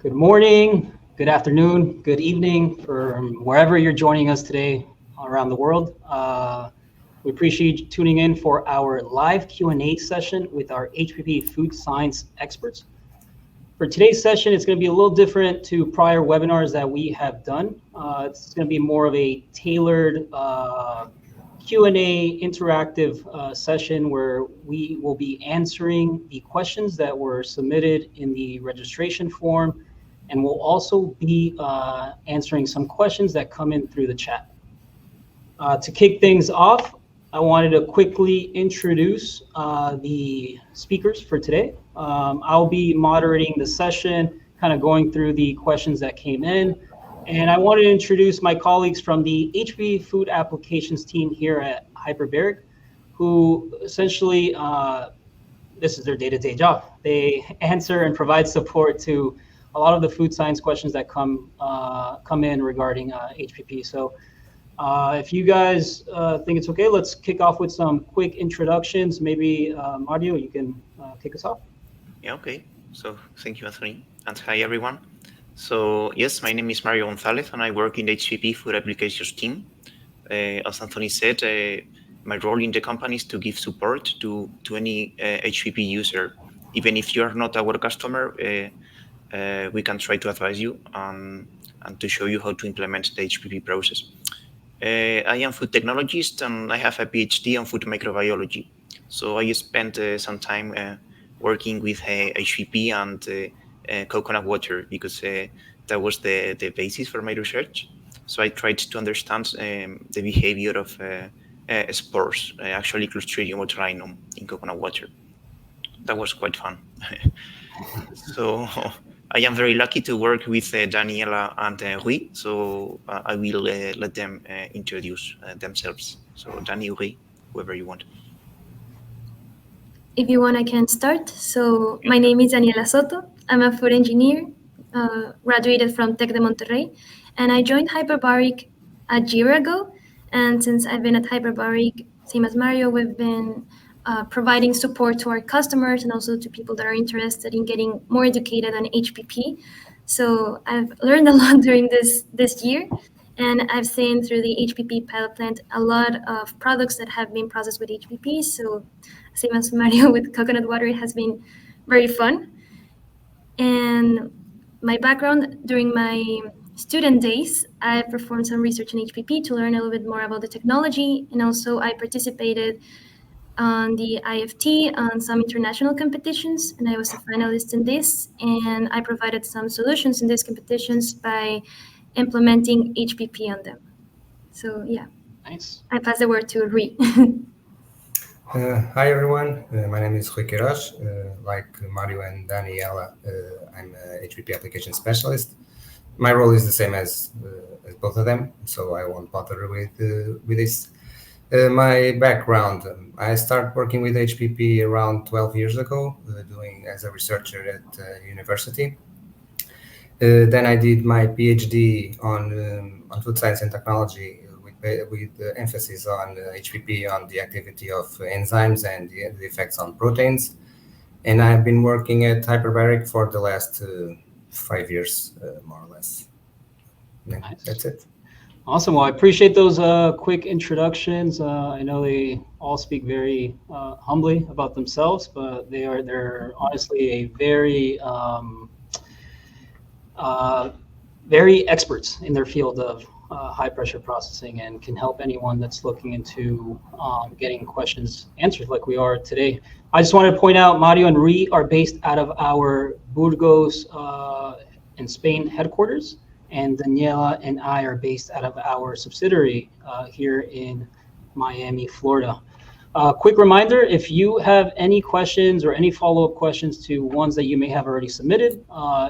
Good morning, good afternoon, good evening from wherever you're joining us today around the world. We appreciate you tuning in for our live Q&A session with our HPP food science experts. For today's session, it's going to be a little different to prior webinars that we have done. It's going to be more of a tailored Q&A interactive session where we will be answering the questions that were submitted in the registration form, and we'll also be answering some questions that come in through the chat. To kick things off, I wanted to quickly introduce the speakers for today. I'll be moderating the session, kind of going through the questions that came in. And I wanted to introduce my colleagues from the HPP Food Applications team here at Hiperbaric, who essentially, this is their day-to-day job. They answer and provide support to a lot of the food science questions that come in regarding HPP. So if you guys think it's okay, let's kick off with some quick introductions. Maybe Mario, you can kick us off. Yeah, okay. So thank you, Anthony. And hi, everyone. So yes, my name is Mario Gonzalez, and I work in the HPP Food Applications team. As Anthony said, my role in the company is to give support to any HPP user. Even if you are not our customer, we can try to advise you and to show you how to implement the HPP process. I am food technologist, and I have a PhD on food microbiology. So I spent some time working with HPP and coconut water because that was the basis for my research. So I tried to understand the behavior of spores, actually Clostridium botulinum in coconut water. That was quite fun. So I am very lucky to work with Daniela and Rui. So I will let them introduce themselves. So Dani, Rui, whoever you want. If you want, I can start. So my name is Daniela Soto. I'm a food engineer, graduated from Tec de Monterrey, and I joined Hiperbaric a year ago. And since I've been at Hiperbaric, same as Mario, we've been providing support to our customers and also to people that are interested in getting more educated on HPP. So I've learned a lot during this year, and I've seen through the HPP pilot plant a lot of products that have been processed with HPP. So same as Mario with coconut water, it has been very fun. And my background during my student days, I performed some research in HPP to learn a little bit more about the technology. And also I participated on the IFT on some international competitions, and I was a finalist in this. And I provided some solutions in these competitions by implementing HPP on them. So yeah, Nice. I pass the word to Rui. Hi everyone, my name is Rui Queiroz. Like Mario and Daniela, I'm a HPP application specialist. My role is the same as both of them, so I won't bother with this. My background, I started working with HPP around 12 years ago, doing as a researcher at university. Then I did my PhD on food science and technology with emphasis on HPP, on the activity of enzymes and the effects on proteins. And I've been working at Hiperbaric for the last 5 years, more or less. Yeah, Nice. That's it. Awesome. Well, I appreciate those quick introductions. I know they all speak very humbly about themselves, but they're honestly a very experts in their field of high pressure processing, and can help anyone that's looking into getting questions answered like we are today. I just wanted to point out Mario and Rui are based out of our Burgos in Spain headquarters, and Daniela and I are based out of our subsidiary here in Miami, Florida. Quick reminder, if you have any questions or any follow-up questions to ones that you may have already submitted,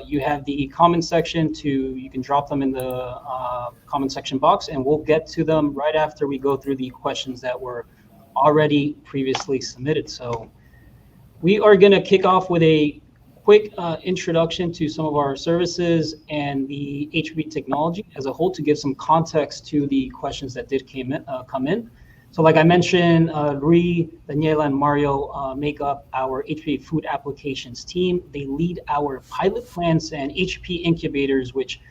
you have the comment section you can drop them in the comment section box, and we'll get to them right after we go through the questions that were already previously submitted. So we are going to kick off with a quick introduction to some of our services and the HPP technology as a whole to give some context to the questions that did come in. So like I mentioned, Rui, Daniela, and Mario make up our HPP Food Applications team. They lead our pilot plants and HPP incubators, which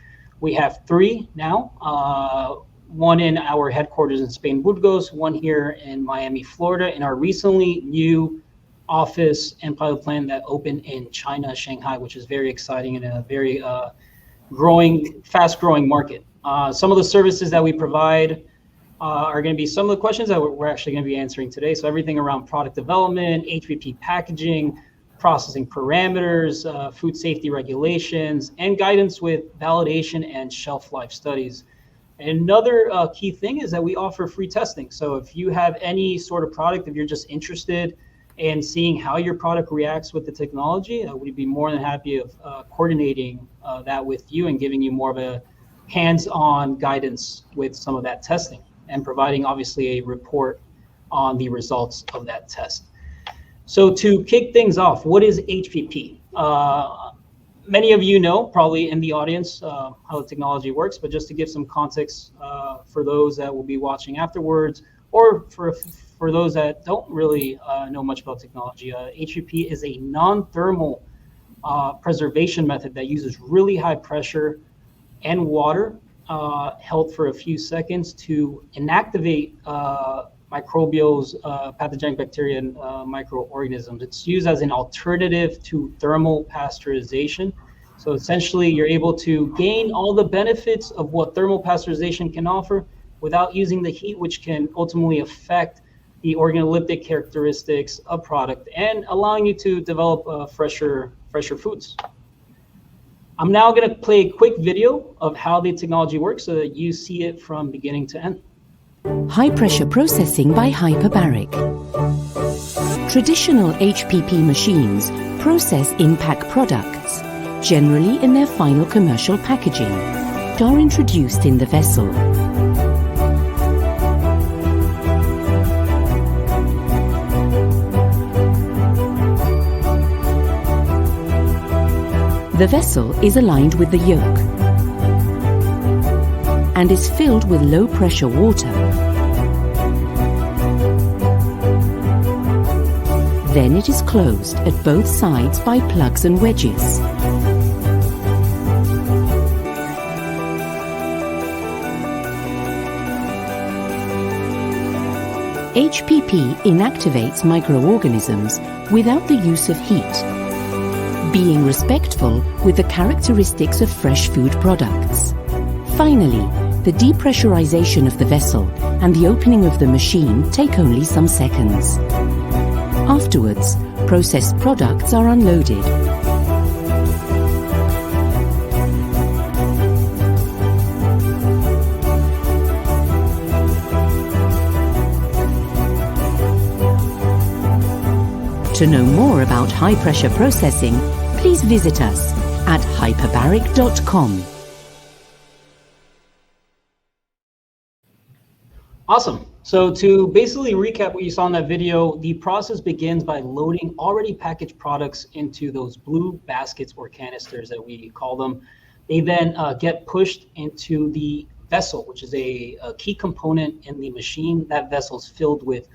we have 3 now. One in our headquarters in Spain, Burgos, one here in Miami, Florida, and our recently new office and pilot plant that opened in China, Shanghai, which is very exciting and a very fast-growing market. Some of the services that we provide are going to be some of the questions that we're actually going to be answering today. So everything around product development, HPP packaging, processing parameters, food safety regulations, and guidance with validation and shelf life studies. And another key thing is that we offer free testing. So if you have any sort of product, if you're just interested in seeing how your product reacts with the technology, we'd be more than happy of coordinating that with you and giving you more of a hands-on guidance with some of that testing and providing obviously a report on the results of that test. So to kick things off, what is HPP? Many of you know, probably in the audience, how the technology works, but just to give some context for those that will be watching afterwards, or for those that don't really know much about technology, HPP is a non-thermal preservation method that uses really high pressure and water held for a few seconds to inactivate microbials, pathogenic bacteria, and microorganisms. It's used as an alternative to thermal pasteurization. So essentially, you're able to gain all the benefits of what thermal pasteurization can offer without using the heat, which can ultimately affect the organoleptic characteristics of product and allowing you to develop fresher foods. I'm now going to play a quick video of how the technology works so that you see it from beginning to end. High pressure processing by Hiperbaric. Traditional HPP machines process in-pack products, generally in their final commercial packaging, are introduced in the vessel. The vessel is aligned with the yolk and is filled with low-pressure water. Then it is closed at both sides by plugs and wedges. HPP inactivates microorganisms without the use of heat, being respectful with the characteristics of fresh food products. Finally, the depressurization of the vessel and the opening of the machine take only some seconds. Afterwards, processed products are unloaded. To know more about high-pressure processing, please visit us at hiperbaric.com. Awesome. So to basically recap what you saw in that video, the process begins by loading already packaged products into those blue baskets or canisters that we call them. They then get pushed into the vessel, which is a key component in the machine. That vessel is filled with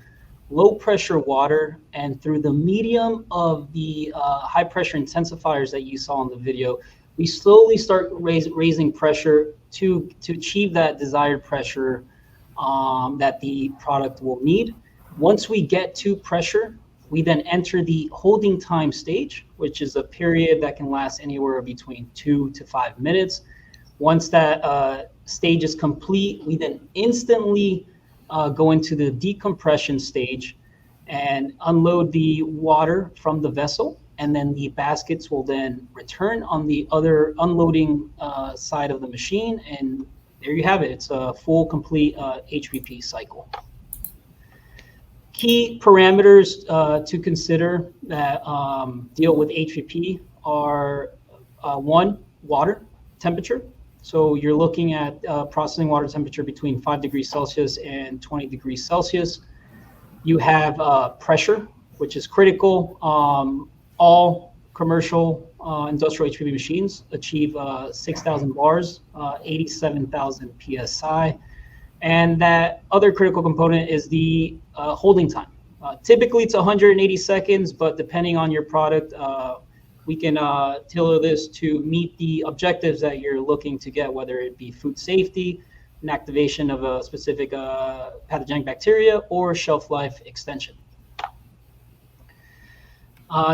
low pressure water, and through the medium of the high pressure intensifiers that you saw in the video, we slowly start raising pressure to achieve that desired pressure that the product will need. Once we get to pressure, we then enter the holding time stage, which is a period that can last anywhere between 2 to 5 minutes. Once that stage is complete, we then instantly go into the decompression stage and unload the water from the vessel, and then the baskets will then return on the other unloading side of the machine, and there you have it. It's a full, complete HPP cycle. Key parameters to consider that deal with HPP are 1, water temperature. So you're looking at processing water temperature between 5 degrees Celsius and 20 degrees Celsius. You have pressure, which is critical. All commercial industrial HPP machines achieve 6,000 bars, 87,000 PSI. And that other critical component is the holding time. Typically, it's 180 seconds, but depending on your product, we can tailor this to meet the objectives that you're looking to get, whether it be food safety, inactivation of a specific pathogenic bacteria, or shelf life extension.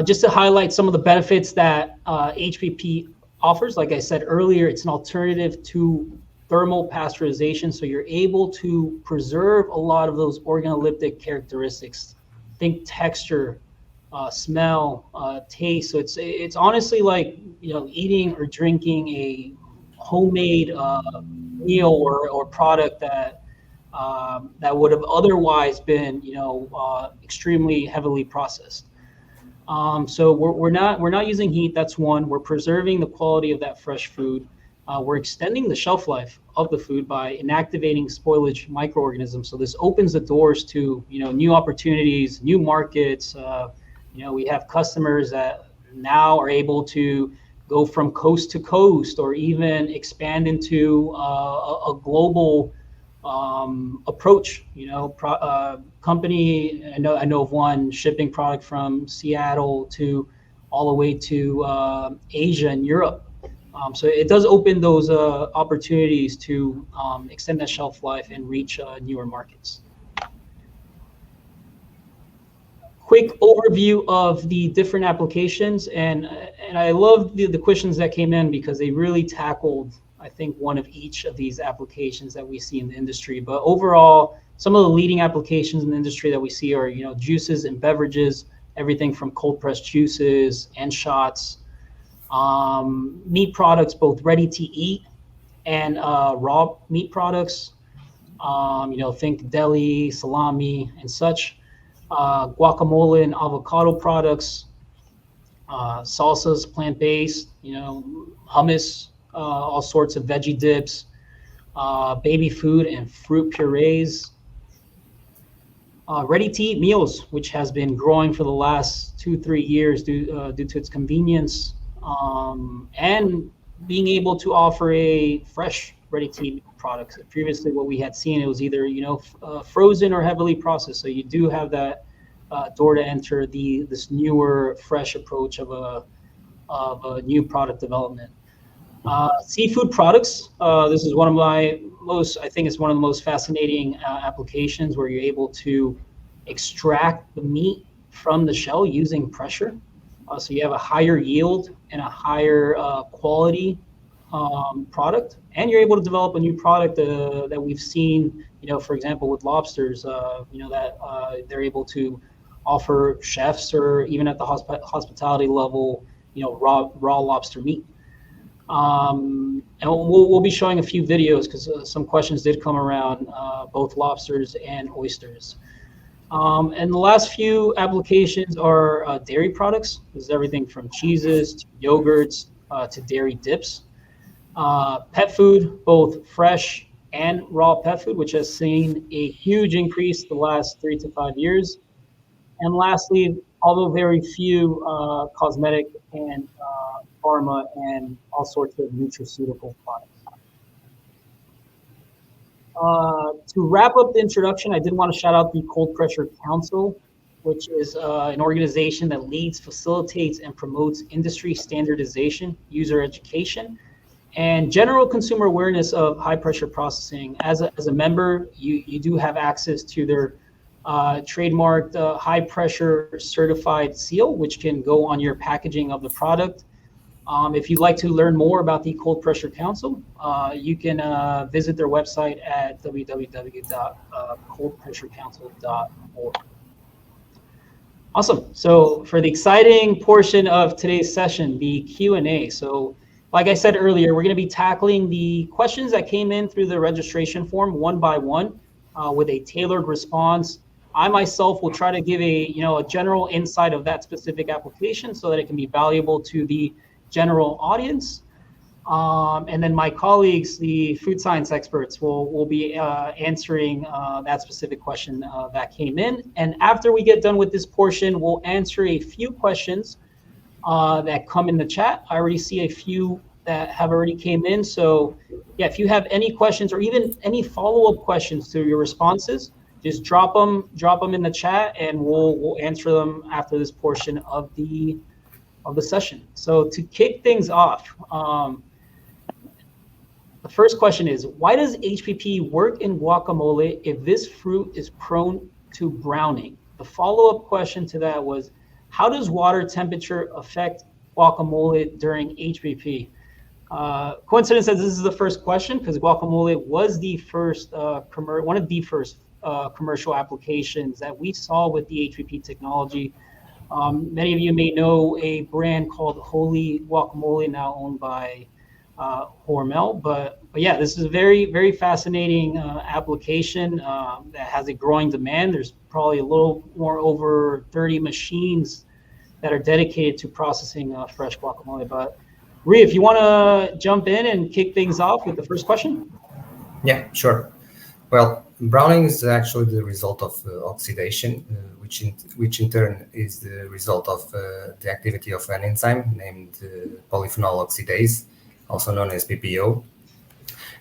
Just to highlight some of the benefits that HPP offers, like I said earlier, it's an alternative to thermal pasteurization, so you're able to preserve a lot of those organoleptic characteristics. Think texture, smell, taste. So it's honestly like, you know, eating or drinking a homemade meal or product that that would have otherwise been, you know, extremely heavily processed. So we're not using heat. That's one. We're preserving the quality of that fresh food. We're extending the shelf life of the food by inactivating spoilage microorganisms. So this opens the doors to, you know, new opportunities, new markets. You know, we have customers that now are able to go from coast to coast, or even expand into a global approach. You know, company. I know of one shipping product from Seattle to all the way to Asia and Europe. So it does open those opportunities to extend that shelf life and reach newer markets. Quick overview of the different applications, and I love the questions that came in because they really tackled, I think, one of each of these applications that we see in the industry. But overall, some of the leading applications in the industry that we see are, you know, juices and beverages, everything from cold pressed juices and shots. Meat products, both ready to eat and raw meat products. You know, think deli, salami, and such. Guacamole and avocado products. Salsas, plant-based. You know, hummus, all sorts of veggie dips. Baby food and fruit purees. Ready-to-eat meals, which has been growing for the last 2-3 years due to its convenience. And being able to offer a fresh ready-to-eat product. Previously, what we had seen, it was either, you know, frozen or heavily processed. So you do have that door to enter this newer, fresh approach of a new product development. Seafood products. This is one of my I think it's one of the most fascinating applications, where you're able to extract the meat from the shell using pressure. So you have a higher yield and a higher quality product, and you're able to develop a new product that we've seen, you know, for example, with lobsters, you know, that they're able to offer chefs, or even at the hospitality level, you know, raw lobster meat. And we'll be showing a few videos because some questions did come around both lobsters and oysters. And the last few applications are dairy products. This is everything from cheeses to yogurts to dairy dips. Pet food, both fresh and raw pet food, which has seen a huge increase the last 3 to 5 years. And lastly, although very few, cosmetic and pharma and all sorts of nutraceutical products. To wrap up the introduction, I did want to shout out the Cold Pressure Council, which is an organization that leads, facilitates, and promotes industry standardization, user education, and general consumer awareness of high pressure processing. As a member, you do have access to their trademarked high pressure certified seal, which can go on your packaging of the product. If you'd like to learn more about the Cold Pressure Council, you can visit their website at www.coldpressurecouncil.org. Awesome. So for the exciting portion of today's session, the Q&A. So like I said earlier, we're going to be tackling the questions that came in through the registration form one by one with a tailored response. I myself will try to give a general insight of that specific application so that it can be valuable to the general audience. And then my colleagues, the food science experts, will be answering that specific question that came in. And after we get done with this portion, we'll answer a few questions that come in the chat. I already see a few that have already came in. So yeah, if you have any questions or even any follow-up questions to your responses, just drop them in the chat, and we'll answer them after this portion of the session. So to kick things off, the first question is, why does HPP work in guacamole if this fruit is prone to browning? The follow-up question to that was, how does water temperature affect guacamole during HPP? Coincidence that this is the first question, because guacamole was the first one of the first commercial applications that we saw with the HPP technology. Many of you may know a brand called Holy Guacamole, now owned by Hormel. But yeah, this is a very, very fascinating application that has a growing demand. There's probably a little more over 30 machines that are dedicated to processing fresh guacamole. But Rui, if you want to jump in and kick things off with the first question. Yeah, sure. Well, browning is actually the result of oxidation, which in turn is the result of the activity of an enzyme named polyphenol oxidase, also known as PPO.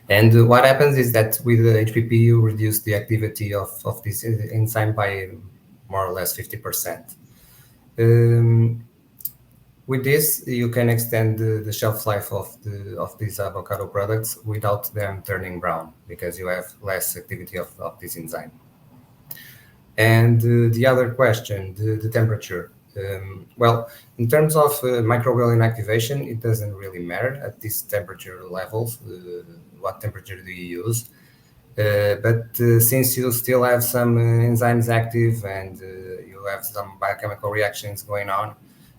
And what happens is that with the HPP, you reduce the activity of this enzyme by more or less 50%. With this, you can extend the shelf life of these avocado products without them turning brown, because you have less activity of this enzyme. And the other question, the temperature. Well, in terms of microbial inactivation, it doesn't really matter at these temperature levels. What temperature do you use? But since you still have some enzymes active and you have some biochemical reactions going on,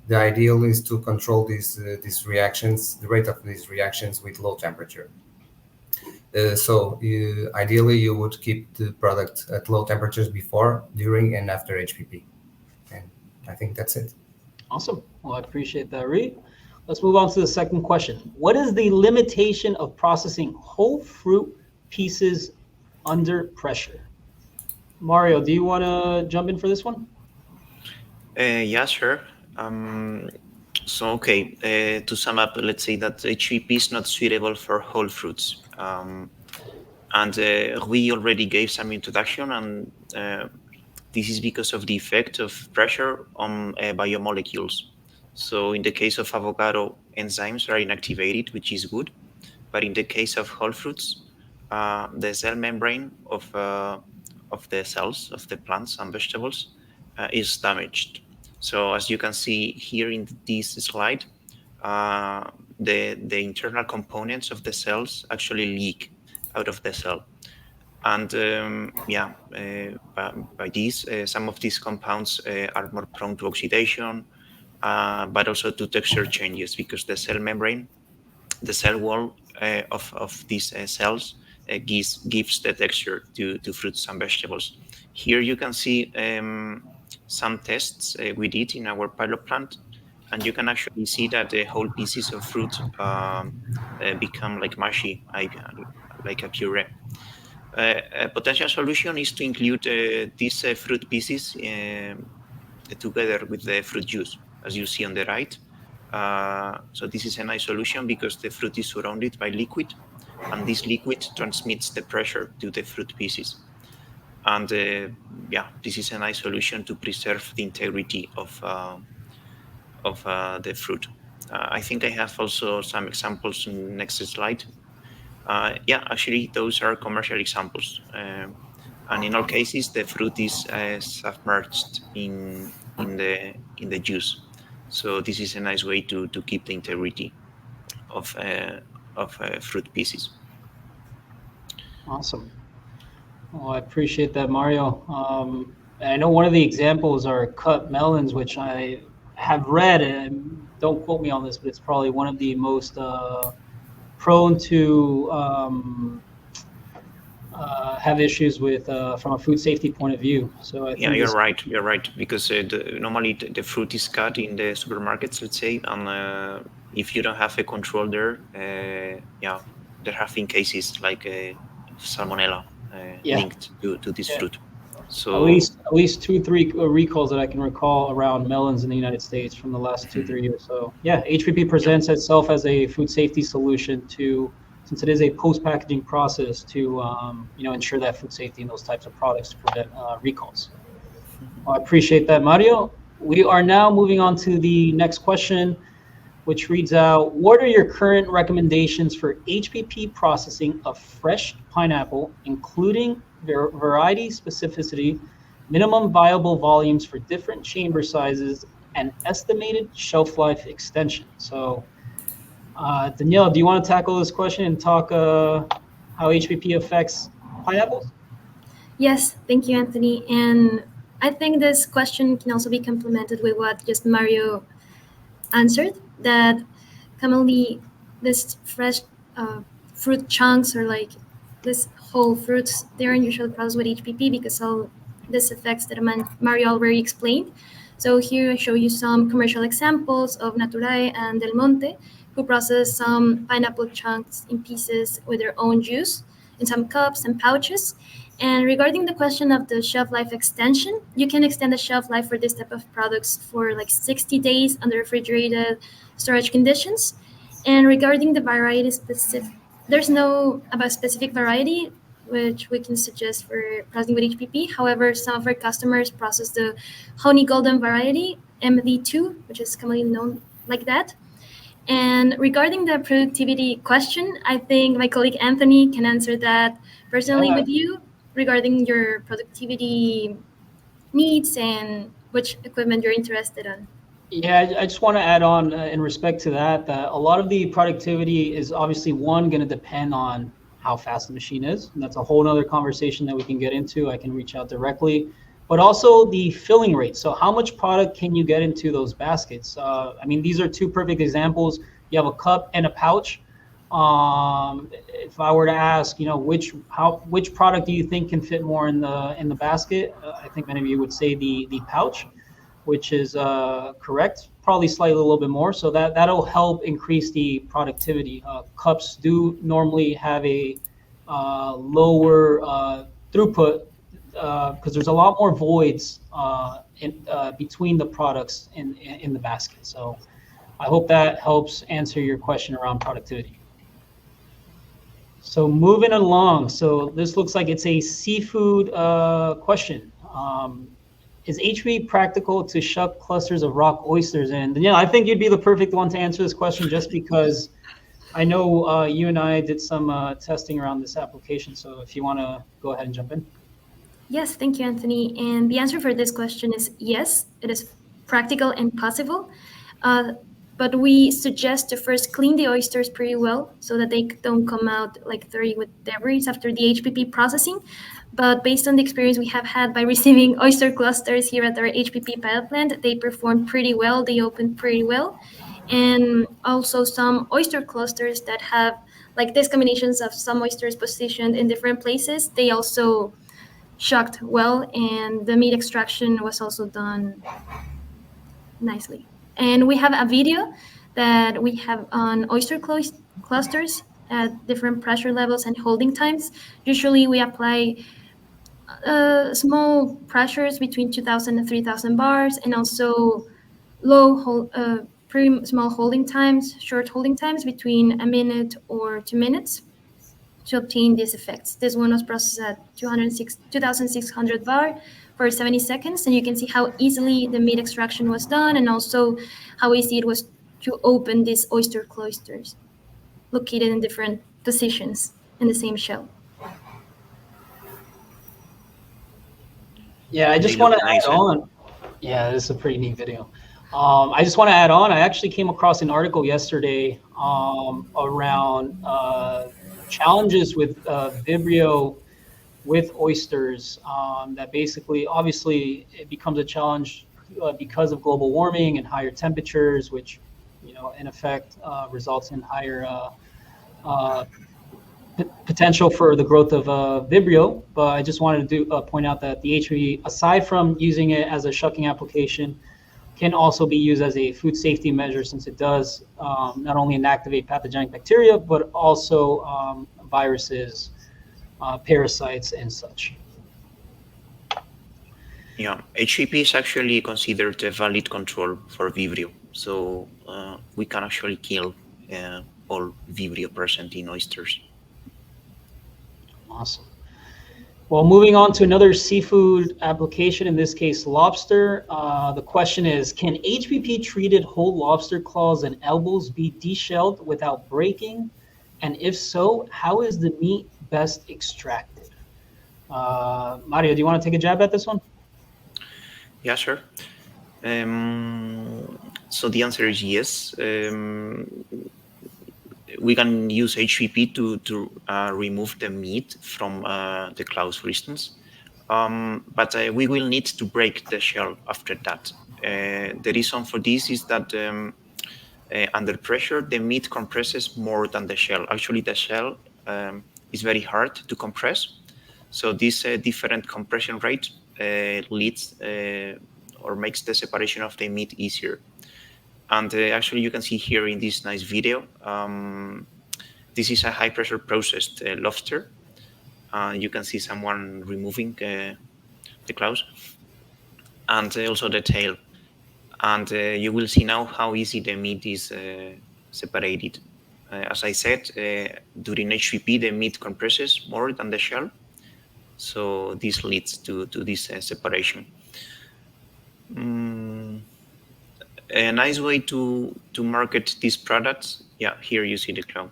the ideal is to control these reactions, the rate of these reactions, with low temperature. So ideally, you would keep the product at low temperatures before, during, and after HPP. And I think that's it. Awesome. Well, I appreciate that, Rui. Let's move on to the second question. What is the limitation of processing whole fruit pieces under pressure? Mario, do you want to jump in for this one? Yeah, sure. To sum up, let's say that HPP is not suitable for whole fruits. And we already gave some introduction, and this is because of the effect of pressure on biomolecules. So in the case of avocado, enzymes are inactivated, which is good. But in the case of whole fruits, the cell membrane of the cells of the plants and vegetables is damaged. So as you can see here in this slide, the internal components of the cells actually leak out of the cell. And by this, some of these compounds are more prone to oxidation, but also to texture changes, because the cell membrane, the cell wall of these cells gives the texture to fruits and vegetables. Here you can see some tests we did in our pilot plant, and you can actually see that the whole pieces of fruit become like mushy, like a puree. A potential solution is to include these fruit pieces together with the fruit juice, as you see on the right. So this is a nice solution because the fruit is surrounded by liquid, and this liquid transmits the pressure to the fruit pieces. And this is a nice solution to preserve the integrity of the fruit. I think I have also some examples in the next slide. Actually, those are commercial examples. And in all cases, the fruit is submerged in the juice. So this is a nice way to keep the integrity of fruit pieces. Awesome. Well, I appreciate that, Mario. I know one of the examples are cut melons, which I have read, and don't quote me on this, but it's probably one of the most prone to have issues with from a food safety point of view. So I think you're right. You're right, because normally the fruit is cut in the supermarkets, let's say, and if you don't have a control there, there have been cases like salmonella linked to this fruit. So at least 2-3 recalls that I can recall around melons in the United States from the last 2-3 years. So yeah, HPP presents itself as a food safety solution since it is a post-packaging process to ensure that food safety in those types of products to prevent recalls. I appreciate that, Mario. We are now moving on to the next question, which reads out, what are your current recommendations for HPP processing of fresh pineapple, including variety specificity, minimum viable volumes for different chamber sizes, and estimated shelf life extension? So, Danielle, do you want to tackle this question and talk how HPP affects pineapples? Yes, thank you, Anthony. And I think this question can also be complemented with what just Mario answered, that commonly this fresh fruit chunks or like this whole fruits, they aren't usually processed with HPP because all this effects that Mario already explained. So here I show you some commercial examples of Naturae and Del Monte, who process some pineapple chunks in pieces with their own juice in some cups and pouches. And regarding the question of the shelf life extension, you can extend the shelf life for this type of products for like 60 days under refrigerated storage conditions. And regarding the variety specific, there's no about specific variety which we can suggest for processing with HPP. However, some of our customers process the honey golden variety, MD2, which is commonly known like that. And regarding the productivity question, I think my colleague Anthony can answer that personally with you regarding your productivity needs and which equipment you're interested in. Yeah, I just want to add on in respect to that a lot of the productivity is obviously going to depend on how fast the machine is. And that's a whole nother conversation that we can get into. I can reach out directly, but also the filling rate. So how much product can you get into those baskets? I mean, these are two perfect examples. You have a cup and a pouch. If I were to ask, which product do you think can fit more in the basket? I think many of you would say the pouch, which is correct, probably slightly a little bit more. So that'll help increase the productivity. Cups do normally have a lower throughput because there's a lot more voids between the products in the basket. So I hope that helps answer your question around productivity. So moving along, so this looks like it's a seafood question. Is HPP practical to shuck clusters of rock oysters? And Danielle, I think you'd be the perfect one to answer this question just because I know you and I did some testing around this application. So if you want to go ahead and jump in. Yes, thank you, Anthony. And the answer for this question is yes, it is practical and possible. But we suggest to first clean the oysters pretty well so that they don't come out like dirty with debris after the HPP processing. But based on the experience we have had by receiving oyster clusters here at our HPP pilot plant, they performed pretty well. They opened pretty well. And also some oyster clusters that have like these combinations of some oysters positioned in different places, they also shucked well, and the meat extraction was also done nicely. And we have a video that we have on oyster clusters at different pressure levels and holding times. Usually we apply small pressures between 2,000 and 3,000 bars, and also pretty small holding times, short holding times between a minute or 2 minutes to obtain these effects. This one was processed at 2,600 bar for 70 seconds, and you can see how easily the meat extraction was done, and also how easy it was to open these oyster clusters located in different positions in the same shell. Yeah, I just want to add on. Yeah, this is a pretty neat video. I just want to add on. I actually came across an article yesterday around challenges with Vibrio with oysters. That basically, obviously, it becomes a challenge because of global warming and higher temperatures, which, in effect, results in higher potential for the growth of Vibrio. But I just wanted to point out that the HPP, aside from using it as a shucking application, can also be used as a food safety measure, since it does not only inactivate pathogenic bacteria, but also viruses, parasites, and such. Yeah, HPP is actually considered a valid control for Vibrio. So we can actually kill all Vibrio present in oysters. Awesome. Well, moving on to another seafood application, in this case, lobster. The question is, can HPP-treated whole lobster claws and elbows be deshelled without breaking? And if so, how is the meat best extracted? Mario, do you want to take a jab at this one? Yeah, sure. So the answer is yes. We can use HPP to remove the meat from the claws, for instance. But we will need to break the shell after that. The reason for this is that under pressure, the meat compresses more than the shell. Actually, the shell is very hard to compress. So this different compression rate leads or makes the separation of the meat easier. And actually, you can see here in this nice video, this is a high pressure processed lobster. You can see someone removing the claws and also the tail. And you will see now how easy the meat is separated. As I said, during HPP, the meat compresses more than the shell. So this leads to this separation. A nice way to market these products, yeah, here you see the claw.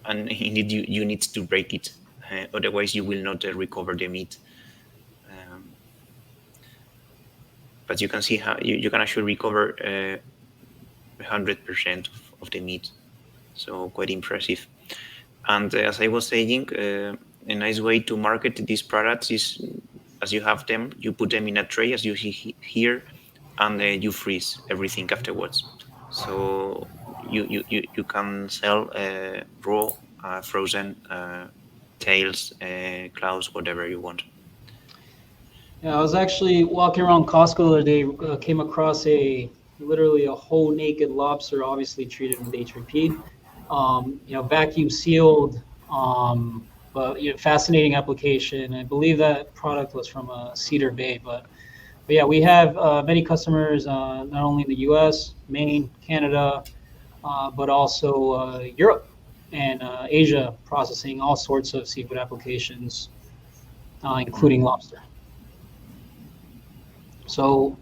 And indeed, you need to break it. Otherwise, you will not recover the meat. But you can see how you can actually recover 100% of the meat. So quite impressive. And as I was saying, a nice way to market these products is, as you have them, you put them in a tray, as you see here, and you freeze everything afterwards. So you can sell raw, frozen tails, claws, whatever you want. Yeah, I was actually walking around Costco the other day, came across literally a whole naked lobster, obviously treated with HPP, vacuum sealed, but fascinating application. I believe that product was from Cedar Bay, but yeah, we have many customers, not only in the U.S., Maine, Canada, but also Europe and Asia, processing all sorts of seafood applications, including lobster. So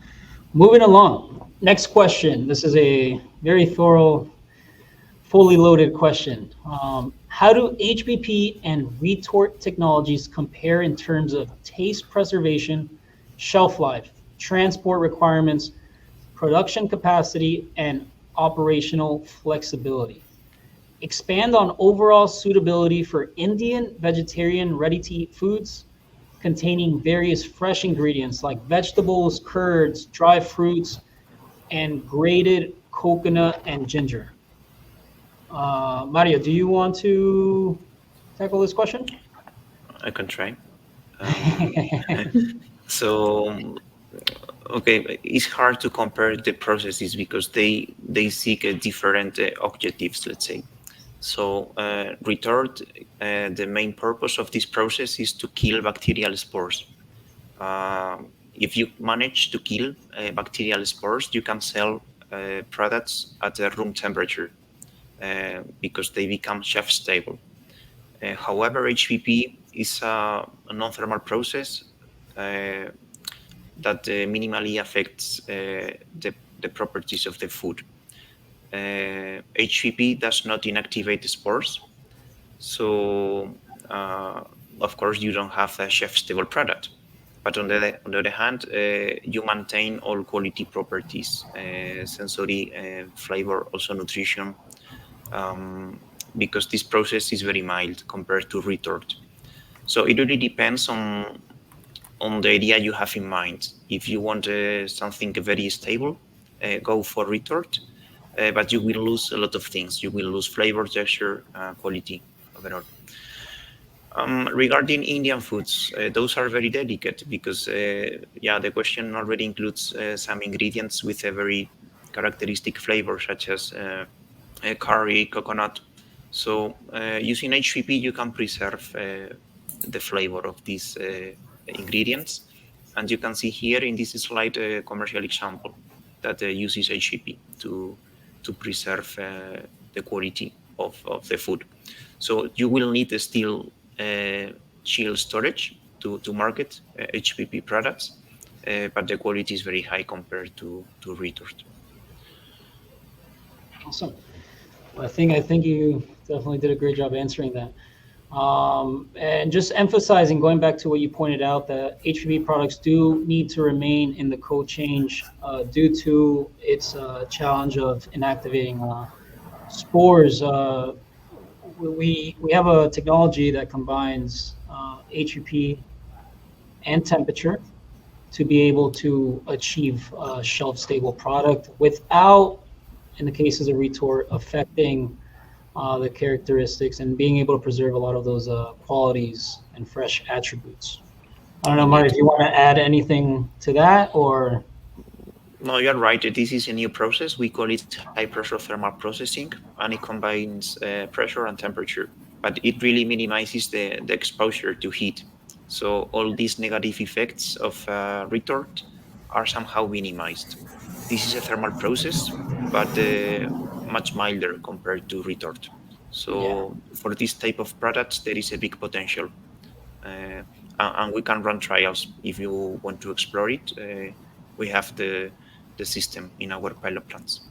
moving along, next question. This is a very thorough, fully loaded question. How do HPP and retort technologies compare in terms of taste preservation, shelf life, transport requirements, production capacity, and operational flexibility? Expand on overall suitability for Indian vegetarian ready-to-eat foods containing various fresh ingredients like vegetables, curds, dry fruits, and grated coconut and ginger. Mario, do you want to tackle this question? I can try. So, okay, it's hard to compare the processes because they seek different objectives, let's say. So retort, the main purpose of this process is to kill bacterial spores. If you manage to kill bacterial spores, you can sell products at room temperature because they become shelf stable. However, HPP is a non-thermal process that minimally affects the properties of the food. HPP does not inactivate spores, so of course you don't have a shelf-stable product. But on the other hand, you maintain all quality properties, sensory, flavor, also nutrition, because this process is very mild compared to retort. So it really depends on the idea you have in mind. If you want something very stable, go for retort, but you will lose a lot of things. You will lose flavor, texture, quality overall. Regarding Indian foods, those are very delicate because, the question already includes some ingredients with a very characteristic flavor, such as curry, coconut. So using HPP, you can preserve the flavor of these ingredients, And you can see here in this slide a commercial example that uses HPP to preserve the quality of the food. So you will need still chill storage to market HPP products, but the quality is very high compared to retort. Awesome. Well, I think you definitely did a great job answering that. And just emphasizing, going back to what you pointed out, that HPP products do need to remain in the cold change due to its challenge of inactivating spores. We have a technology that combines HPP and temperature to be able to achieve a shelf-stable product without, in the cases of retort, affecting the characteristics and being able to preserve a lot of those qualities and fresh attributes. I don't know, Mario, if you want to add anything to that, or? No, you're right. This is a new process. We call it high-pressure thermal processing, and it combines pressure and temperature. But it really minimizes the exposure to heat. So all these negative effects of retort are somehow minimized. This is a thermal process, but much milder compared to retort. So for this type of products, there is a big potential. And we can run trials if you want to explore it. We have the system in our pilot plants.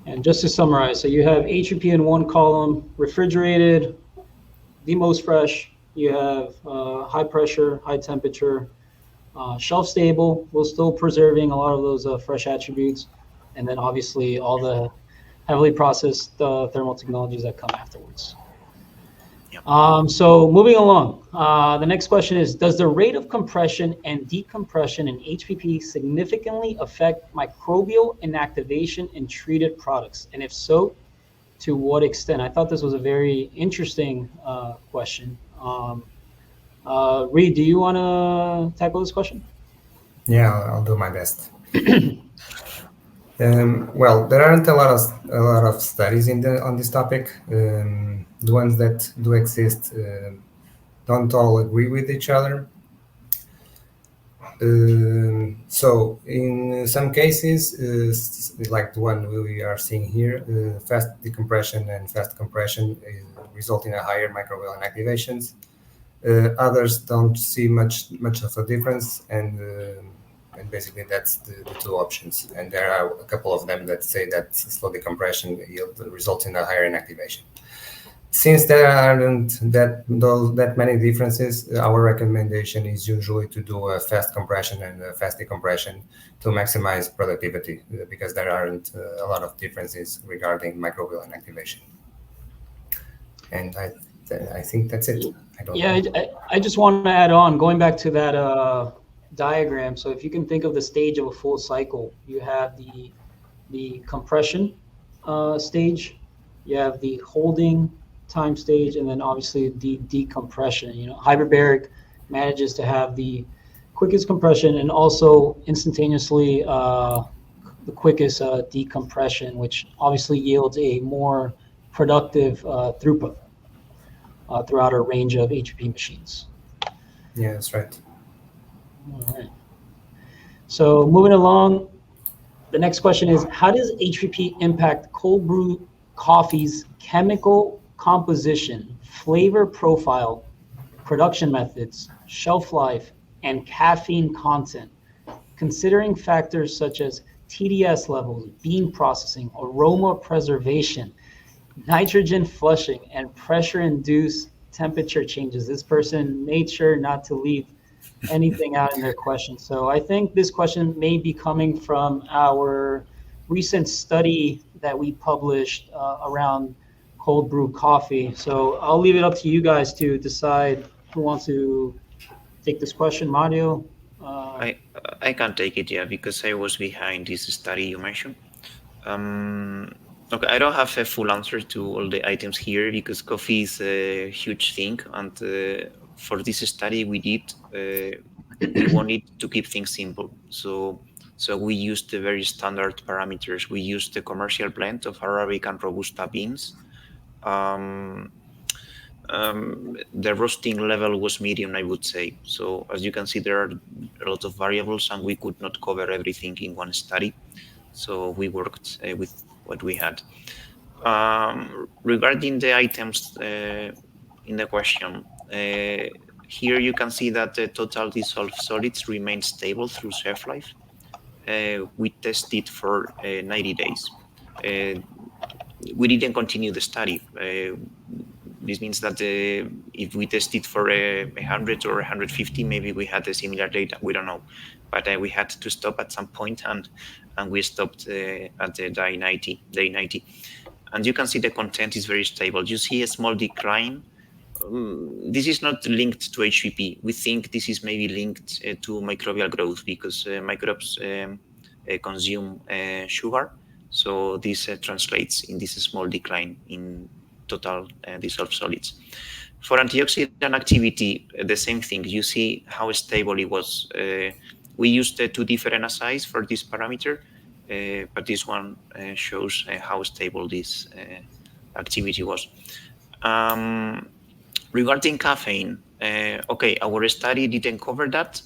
And just to summarize, so you have HPP in one column, refrigerated, the most fresh. You have high pressure, high temperature, shelf stable, while still preserving a lot of those fresh attributes. And then obviously all the heavily processed thermal technologies that come afterwards. Yep. So moving along, the next question is, does the rate of compression and decompression in HPP significantly affect microbial inactivation in treated products? And if so, to what extent? I thought this was a very interesting question. Reed, do you want to tackle this question? Yeah, I'll do my best. Well, there aren't a lot of studies on this topic. The ones that do exist don't all agree with each other. So in some cases, like the one we are seeing here, fast decompression and fast compression result in a higher microbial inactivations. Others don't see much of a difference, and basically that's the two options. And there are a couple of them that say that slow decompression results in a higher inactivation. Since there aren't that many differences, our recommendation is usually to do a fast compression and a fast decompression to maximize productivity, because there aren't a lot of differences regarding microbial inactivation. And I think that's it. I just want to add on, going back to that diagram. So if you can think of the stage of a full cycle, you have the compression stage, you have the holding time stage, and then obviously the decompression. Hiperbaric manages to have the quickest compression and also instantaneously the quickest decompression, which obviously yields a more productive throughput throughout a range of HPP machines. Yeah, that's right. All right. So moving along, the next question is, how does HPP impact cold brew coffee's chemical composition, flavor profile, production methods, shelf life, and caffeine content, considering factors such as TDS levels, bean processing, aroma preservation, nitrogen flushing, and pressure-induced temperature changes? This person made sure not to leave anything out in their question. So I think this question may be coming from our recent study that we published around cold brew coffee. So I'll leave it up to you guys to decide who wants to take this question. Mario? I can take it, yeah, because I was behind this study you mentioned. Okay, I don't have a full answer to all the items here because coffee is a huge thing, and for this study we did, we wanted to keep things simple. So we used the very standard parameters. We used the commercial blend of Arabic and Robusta beans. the roasting level was medium, I would say. So as you can see, there are a lot of variables, and we could not cover everything in one study. So we worked with what we had. Regarding the items in the question, here you can see that the total dissolved solids remain stable through shelf life. We tested for 90 days. We didn't continue the study. This means that if we tested for 100 or 150, maybe we had a similar data. We don't know, but we had to stop at some point, and we stopped at the day 90. And you can see the content is very stable. You see a small decline. This is not linked to HPP. We think this is maybe linked to microbial growth, because microbes consume sugar. So this translates in this small decline in total dissolved solids. For antioxidant activity, the same thing. You see how stable it was. We used two different assays for this parameter, but this one shows how stable this activity was. Regarding caffeine, okay, our study didn't cover that,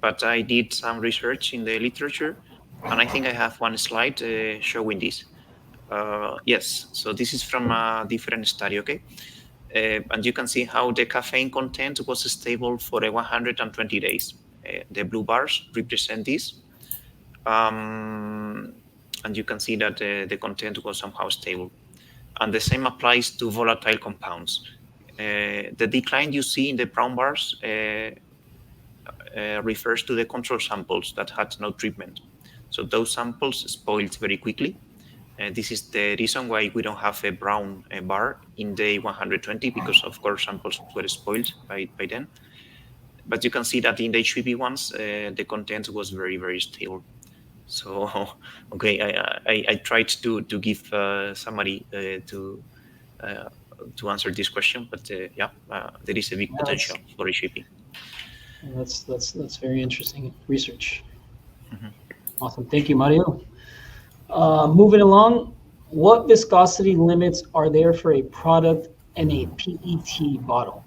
but I did some research in the literature, and I think I have one slide showing this. Yes, so this is from a different study, okay? And you can see how the caffeine content was stable for 120 days. The blue bars represent this. And you can see that the content was somehow stable. And the same applies to volatile compounds. The decline you see in the brown bars refers to the control samples that had no treatment. So those samples spoiled very quickly. This is the reason why we don't have a brown bar in day 120, because of course samples were spoiled by then. But you can see that in the HPP ones, the content was very, very stable. So, okay, I tried to give summary to answer this question, but yeah, there is a big potential for HPP. That's very interesting research. Awesome, thank you, Mario. Moving along, what viscosity limits are there for a product in a PET bottle?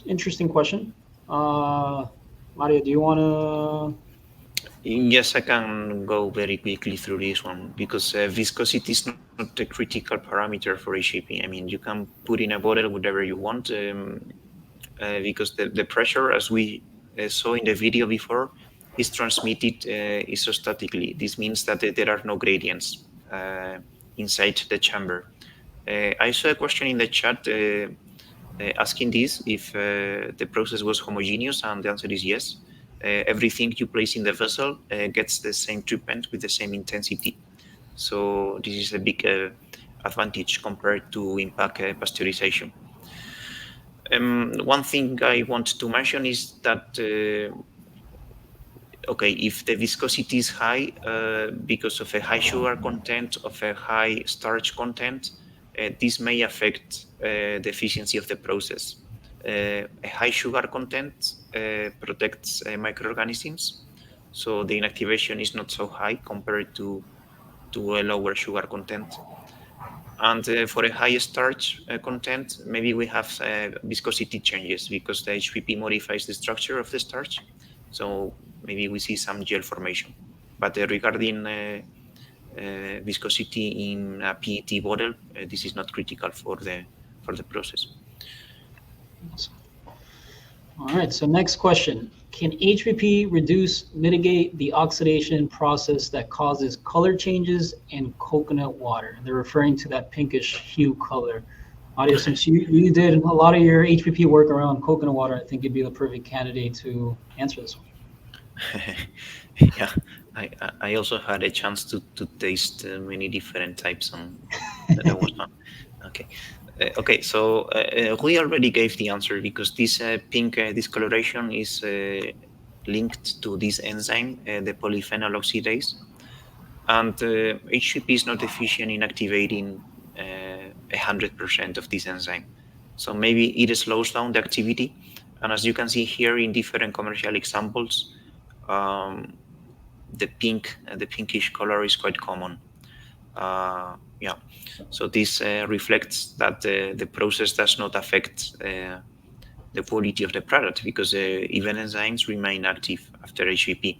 Interesting question. Mario, do you want to? Yes, I can go very quickly through this one, because viscosity is not a critical parameter for HPP. I mean, you can put in a bottle whatever you want, because the pressure, as we saw in the video before, is transmitted isostatically. This means that there are no gradients inside the chamber. I saw a question in the chat asking this, if the process was homogeneous, and the answer is yes. Everything you place in the vessel gets the same treatment with the same intensity. So this is a big advantage compared to impact pasteurization. One thing I want to mention is that okay, if the viscosity is high because of a high sugar content, of a high starch content, this may affect the efficiency of the process. A high sugar content protects microorganisms, so the inactivation is not so high compared to a lower sugar content. And for a high starch content, maybe we have viscosity changes, because the HPP modifies the structure of the starch. So maybe we see some gel formation. But regarding viscosity in a PET bottle, this is not critical for the process. All right, so next question. Can HPP mitigate the oxidation process that causes color changes in coconut water? They're referring to that pinkish hue color. Mario, since you did a lot of your HPP work around coconut water, I think you'd be the perfect candidate to answer this one. Yeah, I also had a chance to taste many different types, and that was fun. Okay. Okay, so we already gave the answer, because this pink discoloration is linked to this enzyme, the polyphenol oxidase, and HPP is not efficient in activating 100% of this enzyme. So maybe it slows down the activity, and as you can see here in different commercial examples, the pinkish color is quite common. Yeah, so this reflects that the process does not affect the quality of the product, because even enzymes remain active after HPP.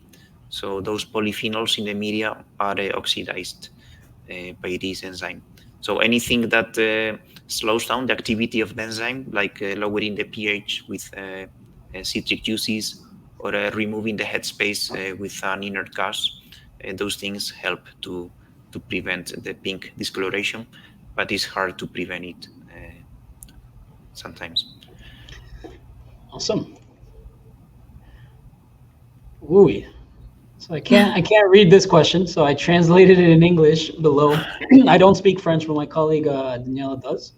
So those polyphenols in the media are oxidized by this enzyme. So anything that slows down the activity of the enzyme, like lowering the pH with citric juices, or removing the headspace with an inert gas, those things help to prevent the pink discoloration, but it's hard to prevent it sometimes. Awesome. Ooh. So I can't read this question, so I translated it in English below. I don't speak French, but my colleague Daniela does.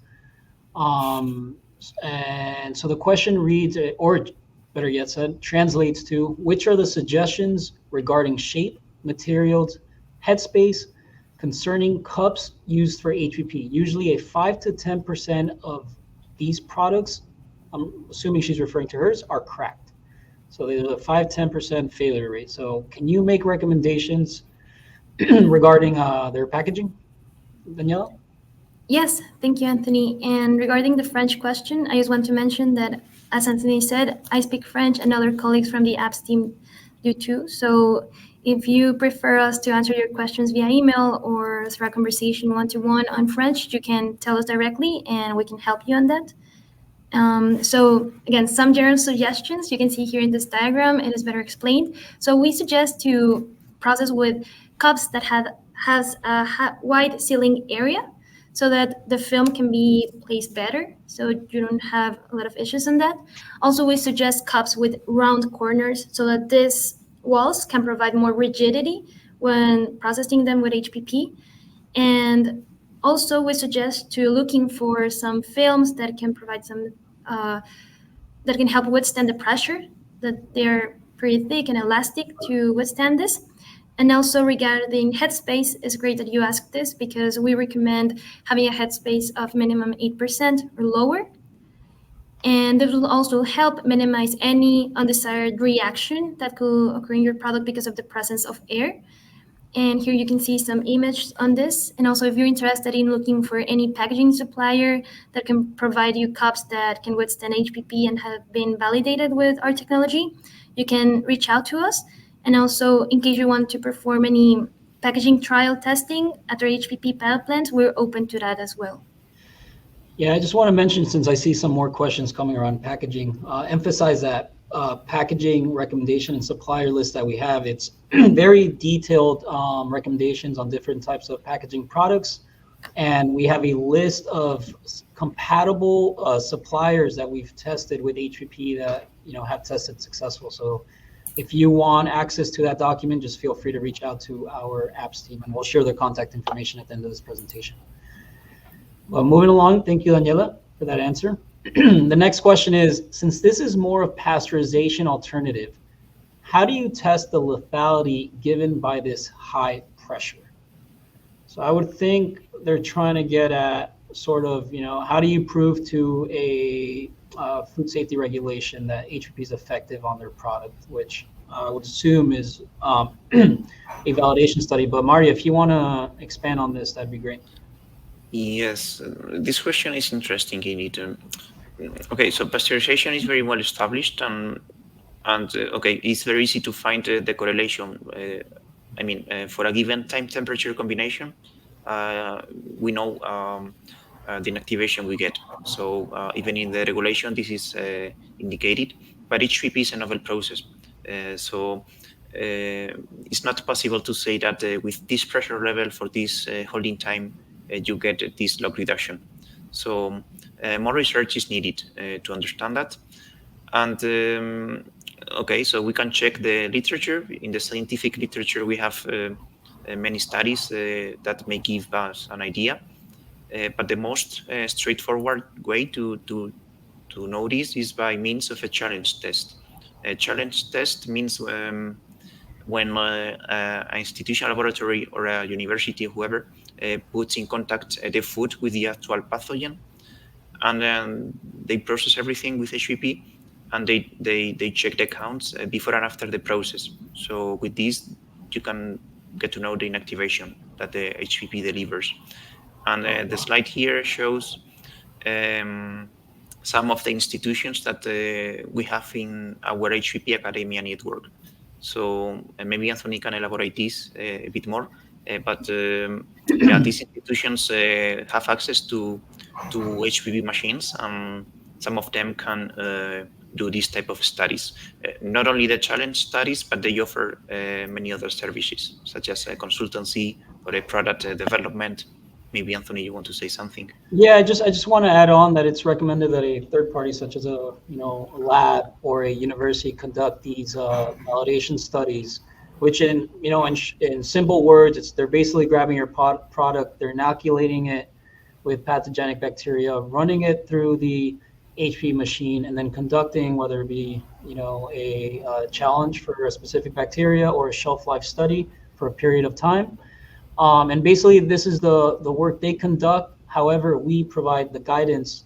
And so the question reads, or better yet said, translates to: which are the suggestions regarding shape, materials, headspace concerning cups used for HPP? Usually a 5 to 10% of these products, I'm assuming she's referring to hers, are cracked. So there's a 5-10% failure rate. So can you make recommendations regarding their packaging, Daniela? Yes, thank you, Anthony. And regarding the French question, I just want to mention that, as Anthony said, I speak French and other colleagues from the apps team do too. So if you prefer us to answer your questions via email or through a conversation one-to-one on French, you can tell us directly and we can help you on that. So again, some general suggestions you can see here in this diagram. It is better explained. So we suggest to process with cups that has a wide sealing area, so that the film can be placed better, so you don't have a lot of issues on that. Also, we suggest cups with round corners, so that these walls can provide more rigidity when processing them with HPP. And also, we suggest to looking for some films that can provide some that can help withstand the pressure, that they're pretty thick and elastic to withstand this. And also regarding headspace, it's great that you asked this, because we recommend having a headspace of minimum 8% or lower. And this will also help minimize any undesired reaction that could occur in your product because of the presence of air. And here you can see some images on this. And also, if you're interested in looking for any packaging supplier that can provide you cups that can withstand HPP and have been validated with our technology, you can reach out to us. And also, in case you want to perform any packaging trial testing at our HPP pilot plant, we're open to that as well. Yeah, I just want to mention, since I see some more questions coming around packaging, emphasize that packaging recommendation and supplier list that we have, it's very detailed recommendations on different types of packaging products. And we have a list of compatible suppliers that we've tested with HPP that have tested successful. So if you want access to that document, just feel free to reach out to our apps team, and we'll share their contact information at the end of this presentation. Well, moving along, thank you, Daniela, for that answer. The next question is, since this is more of pasteurization alternative, how do you test the lethality given by this high pressure? So I would think they're trying to get at sort of, how do you prove to a food safety regulation that HPP is effective on their product, which I would assume is a validation study. But Mario, if you want to expand on this, that'd be great. Yes, this question is interesting indeed. Okay, so pasteurization is very well established, and okay, it's very easy to find the correlation. For a given time-temperature combination, we know the inactivation we get. So even in the regulation, this is indicated, but HPP is a novel process. So it's not possible to say that with this pressure level for this holding time, you get this log reduction. So more research is needed to understand that. And okay, so we can check the literature. In the scientific literature, we have many studies that may give us an idea. But the most straightforward way to know this is by means of a challenge test. A challenge test means when an institution, laboratory, or a university, whoever, puts in contact the food with the actual pathogen, and then they process everything with HPP, and they check the counts before and after the process. So with this, you can get to know the inactivation that the HPP delivers. And the slide here shows some of the institutions that we have in our HPP Academia network. So maybe Anthony can elaborate this a bit more. But yeah, these institutions have access to HPP machines, and some of them can do this type of studies. Not only the challenge studies, but they offer many other services, such as a consultancy or a product development. Maybe Anthony, you want to say something? Yeah, I just want to add on that it's recommended that a third party, such as a a lab or a university, conduct these validation studies, which in simple words, they're basically grabbing your product, they're inoculating it with pathogenic bacteria, running it through the HPP machine, and then conducting whether it be a challenge for a specific bacteria or a shelf life study for a period of time. And basically, this is the work they conduct. However, we provide the guidance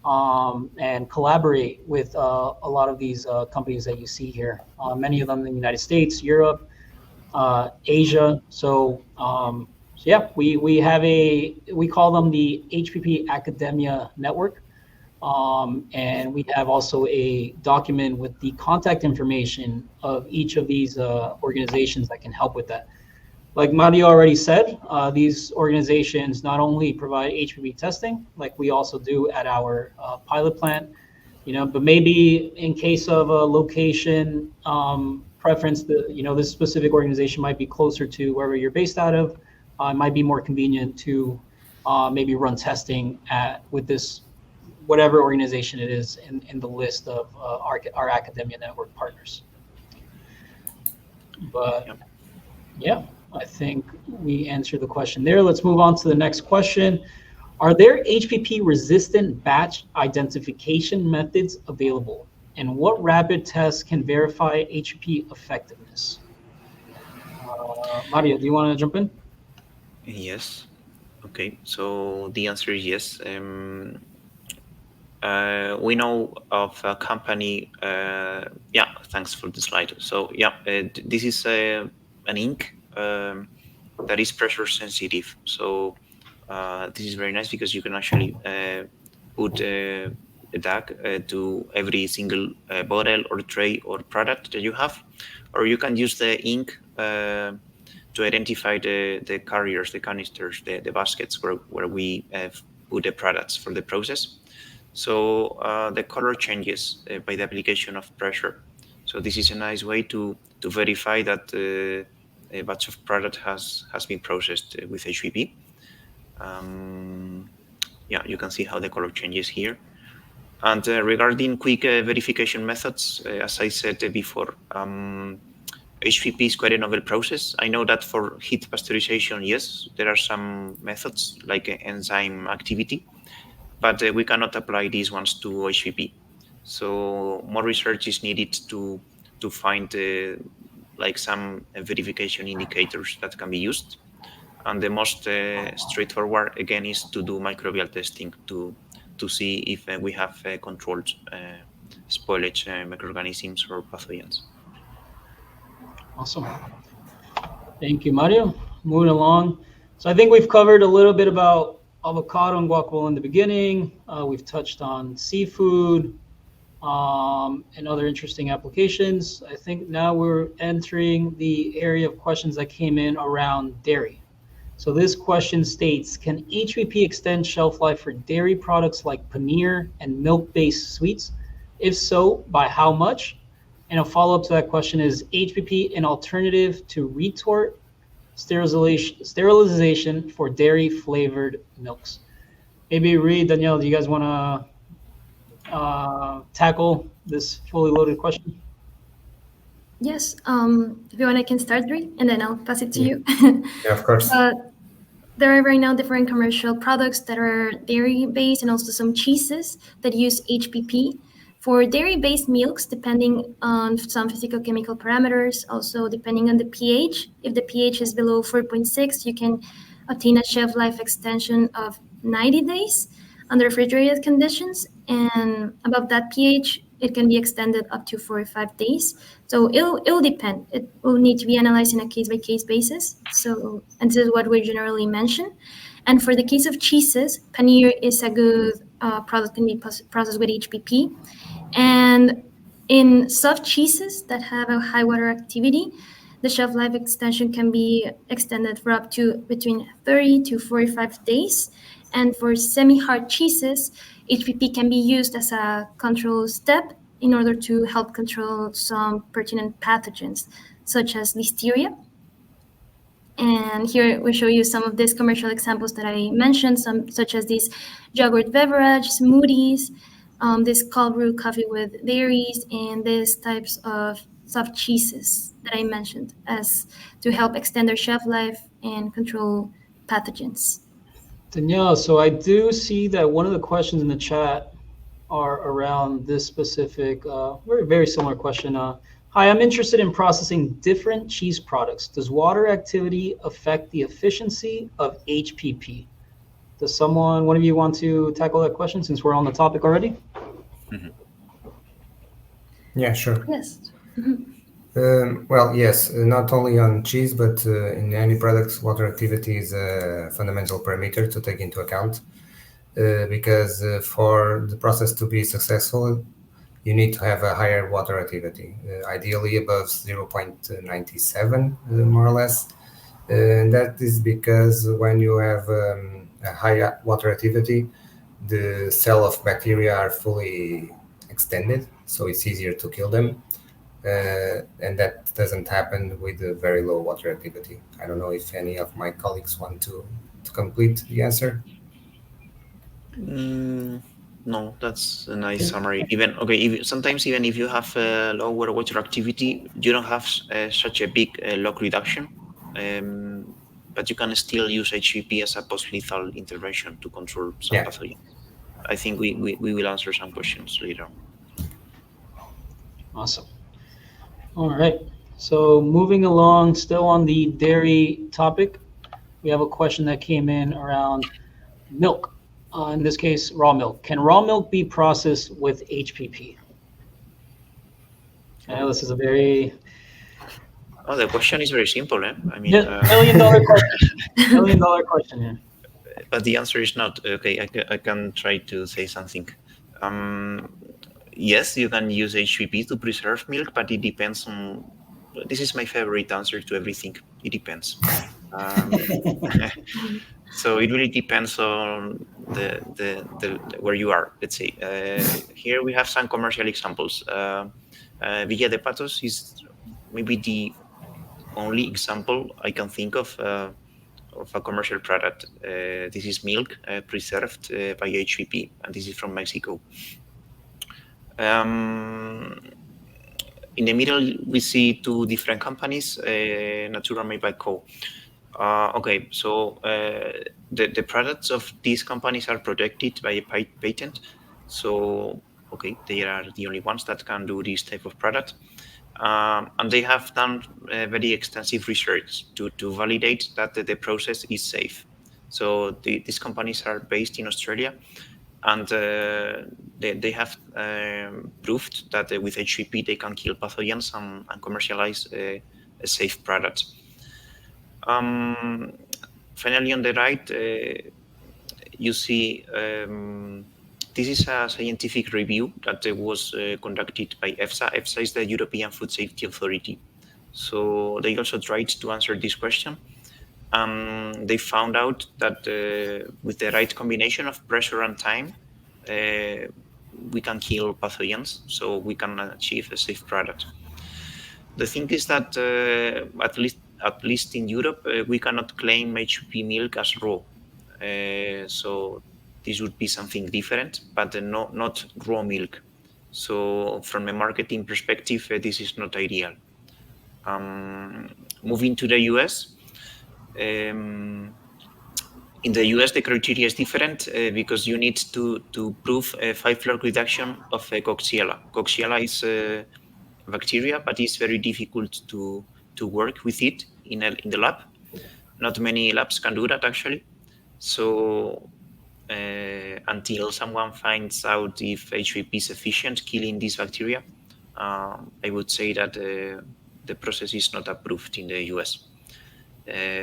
and collaborate with a lot of these companies that you see here. Many of them in the United States, Europe, Asia. So yeah, we call them the HPP Academia Network. And we have also a document with the contact information of each of these organizations that can help with that. Like Mario already said, these organizations not only provide HPP testing, like we also do at our pilot plant, but maybe in case of a location preference, this specific organization might be closer to wherever you're based out of. It might be more convenient to maybe run testing with this, whatever organization it is in the list of our academia network partners. But yeah, I think we answered the question there. Let's move on to the next question. Are there HPP-resistant batch identification methods available? And what rapid tests can verify HPP effectiveness? Mario, do you want to jump in? Yes. Okay, so the answer is yes. We know of a company, yeah, thanks for the slide. So yeah, this is an ink that is pressure sensitive. So this is very nice because you can actually put a tag to every single bottle or tray or product that you have, or you can use the ink to identify the carriers, the canisters, the baskets where we put the products for the process. So the color changes by the application of pressure. So this is a nice way to verify that a batch of product has been processed with HPP. Yeah, you can see how the color changes here. And regarding quick verification methods, as I said before, HPP is quite a novel process. I know that for heat pasteurization, yes, there are some methods like enzyme activity, but we cannot apply these ones to HPP. So more research is needed to find like some verification indicators that can be used. And the most straightforward, again, is to do microbial testing to see if we have controlled spoilage microorganisms or pathogens. Awesome. Thank you, Mario. Moving along. So I think we've covered a little bit about avocado and guacamole in the beginning. We've touched on seafood and other interesting applications. I think now we're entering the area of questions that came in around dairy. So this question states, can HPP extend shelf life for dairy products like paneer and milk-based sweets? If so, by how much? And a follow-up to that question is HPP an alternative to retort sterilization for dairy-flavored milks? Maybe Reed, Danielle, do you guys want to tackle this fully loaded question? Yes, if you want, I can start, Reed, and then I'll pass it to you. Yeah, of course. There are right now different commercial products that are dairy-based and also some cheeses that use HPP. For dairy-based milks, depending on some physicochemical parameters, also depending on the pH, if the pH is below 4.6, you can obtain a shelf life extension of 90 days under refrigerated conditions. And above that pH, it can be extended up to 45 days. So it'll depend. It will need to be analyzed in a case-by-case basis. So, and this is what we generally mention. And for the case of cheeses, paneer is a good product can be processed with HPP. And in soft cheeses that have a high water activity, the shelf life extension can be extended for up to between 30 to 45 days. And for semi-hard cheeses, HPP can be used as a control step in order to help control some pertinent pathogens, such as Listeria. And here we show you some of these commercial examples that I mentioned, such as these yogurt beverage, smoothies, this cold brew coffee with dairies, and these types of soft cheeses that I mentioned as to help extend their shelf life and control pathogens. Danielle, so I do see that one of the questions in the chat are around this specific, very similar question. Hi, I'm interested in processing different cheese products. Does water activity affect the efficiency of HPP? Does one of you want to tackle that question since we're on the topic already? Yeah, sure. Yes. Well, yes, not only on cheese, but in any products, water activity is a fundamental parameter to take into account because for the process to be successful, you need to have a higher water activity, ideally above 0.97, more or less. And that is because when you have a high water activity, the cell of bacteria are fully extended, so it's easier to kill them. And that doesn't happen with a very low water activity. I don't know if any of my colleagues want to complete the answer. No, that's a nice summary. Sometimes even if you have a lower water activity, you don't have such a big log reduction, but you can still use HPP as a post-lethal intervention to control some pathogens. I think we will answer some questions later. Awesome. All right. So moving along, still on the dairy topic, we have a question that came in around milk. In this case, raw milk. Can raw milk be processed with HPP? I know this is a very... Oh, the question is very simple, eh? I mean, $1 million question. $1 million question here. But the answer is not. Okay, I can try to say something. Yes, you can use HPP to preserve milk, but it depends on. This is my favorite answer to everything. It depends. So it really depends on the where you are. Let's say here we have some commercial examples. Villa de Patos is maybe the only example I can think of a commercial product. This is milk preserved by HPP, and this is from Mexico. In the middle, we see two different companies, Natura made by Co. Okay, so the products of these companies are protected by a patent. So, okay, they are the only ones that can do this type of product. And they have done very extensive research to validate that the process is safe. So these companies are based in Australia, and they have proved that with HPP they can kill pathogens and commercialize a safe product. Finally, on the right, you see this is a scientific review that was conducted by EFSA. EFSA is the European Food Safety Authority. So they also tried to answer this question. They found out that with the right combination of pressure and time, we can kill pathogens, so we can achieve a safe product. The thing is that at least in Europe, we cannot claim HPP milk as raw. So this would be something different, but not raw milk. So from a marketing perspective, this is not ideal. Moving to the US. In the US, the criteria is different because you need to prove a 5-log reduction of Coxiella. Coxiella is a bacteria, but it's very difficult to work with it in the lab. Not many labs can do that, actually. So until someone finds out if HPP is efficient killing these bacteria. I would say that the process is not approved in the US,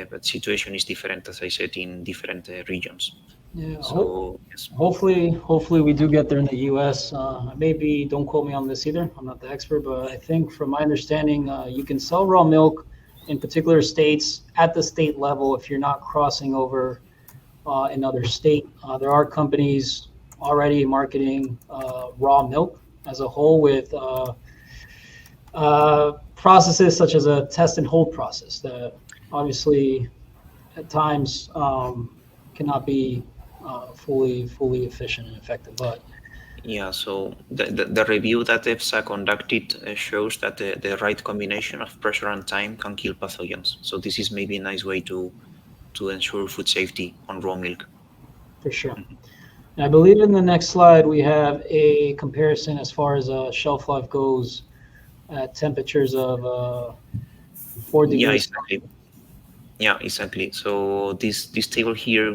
but situation is different, as I said, in different regions. Yeah. So yes. Hopefully we do get there in the U.S. Maybe don't quote me on this either. I'm not the expert, but I think from my understanding, you can sell raw milk in particular states at the state level if you're not crossing over another state. There are companies already marketing raw milk as a whole with processes such as a test and hold process that obviously at times cannot be fully efficient and effective. But yeah, so the review that EFSA conducted shows that the right combination of pressure and time can kill pathogens. So this is maybe a nice way to ensure food safety on raw milk. for sure. And I believe in the next slide we have a comparison as far as shelf life goes at temperatures of 4 degrees. Yeah, exactly. Yeah, exactly. So this table here,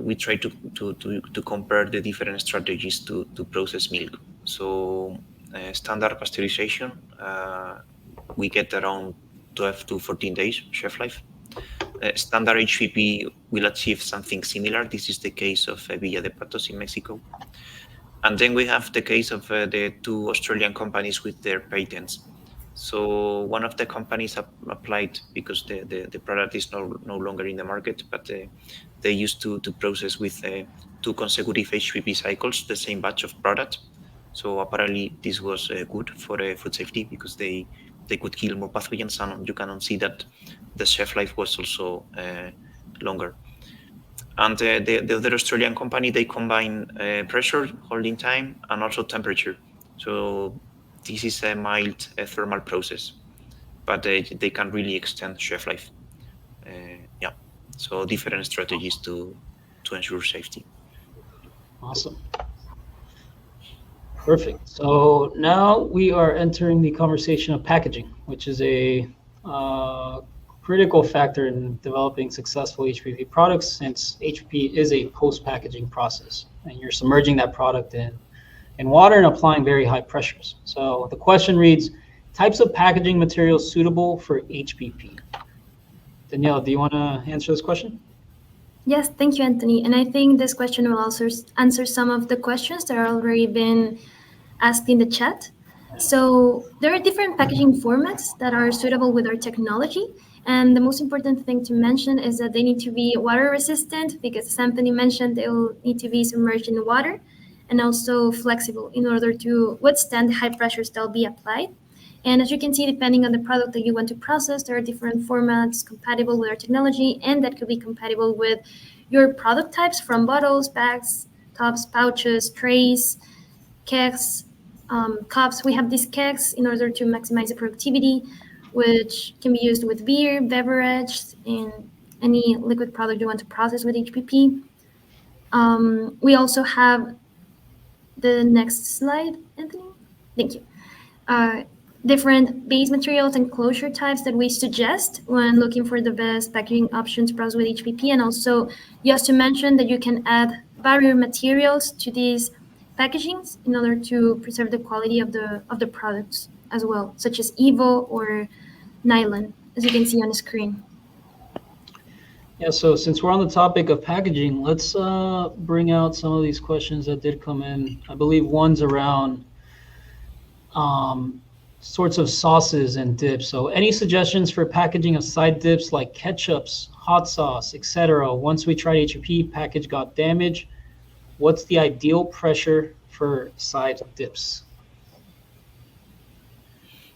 we try to compare the different strategies to process milk. So standard pasteurization, we get around 12 to 14 days shelf life. Standard HPP will achieve something similar. This is the case of Villa de Patos in Mexico. And then we have the case of the two Australian companies with their patents. So one of the companies applied because the product is no longer in the market, but they used to process with 2 consecutive HPP cycles the same batch of product. So apparently this was good for food safety because they could kill more pathogens, and you can see that the shelf life was also longer. And the other Australian company, they combine pressure, holding time, and also temperature. So this is a mild thermal process, but they can really extend shelf life. Yeah, so different strategies to ensure safety. Awesome. Perfect. So now we are entering the conversation of packaging, which is a critical factor in developing successful HPP products, since HPP is a post-packaging process, and you're submerging that product in water and applying very high pressures. So the question reads, types of packaging materials suitable for HPP. Danielle, do you want to answer this question? Yes, thank you, Anthony. And I think this question will also answer some of the questions that are already been asked in the chat. So there are different packaging formats that are suitable with our technology. And the most important thing to mention is that they need to be water resistant, because as Anthony mentioned, they will need to be submerged in water, and also flexible in order to withstand the high pressures that will be applied. And as you can see, depending on the product that you want to process, there are different formats compatible with our technology, and that could be compatible with your product types, from bottles, bags, tubs, pouches, trays, kegs, cups. We have these kegs in order to maximize the productivity, which can be used with beer, beverage, and any liquid product you want to process with HPP. We also have the next slide, Anthony. Thank you. Different base materials and closure types that we suggest when looking for the best packaging options to process with HPP, and also just to mention that you can add barrier materials to these packagings in order to preserve the quality of the products as well, such as Evo or nylon, as you can see on the screen. Yeah, so since we're on the topic of packaging, let's bring out some of these questions that did come in. I believe one's around sorts of sauces and dips. So any suggestions for packaging of side dips like ketchups, hot sauce, etc.? Once we tried HPP, package got damaged. What's the ideal pressure for side dips?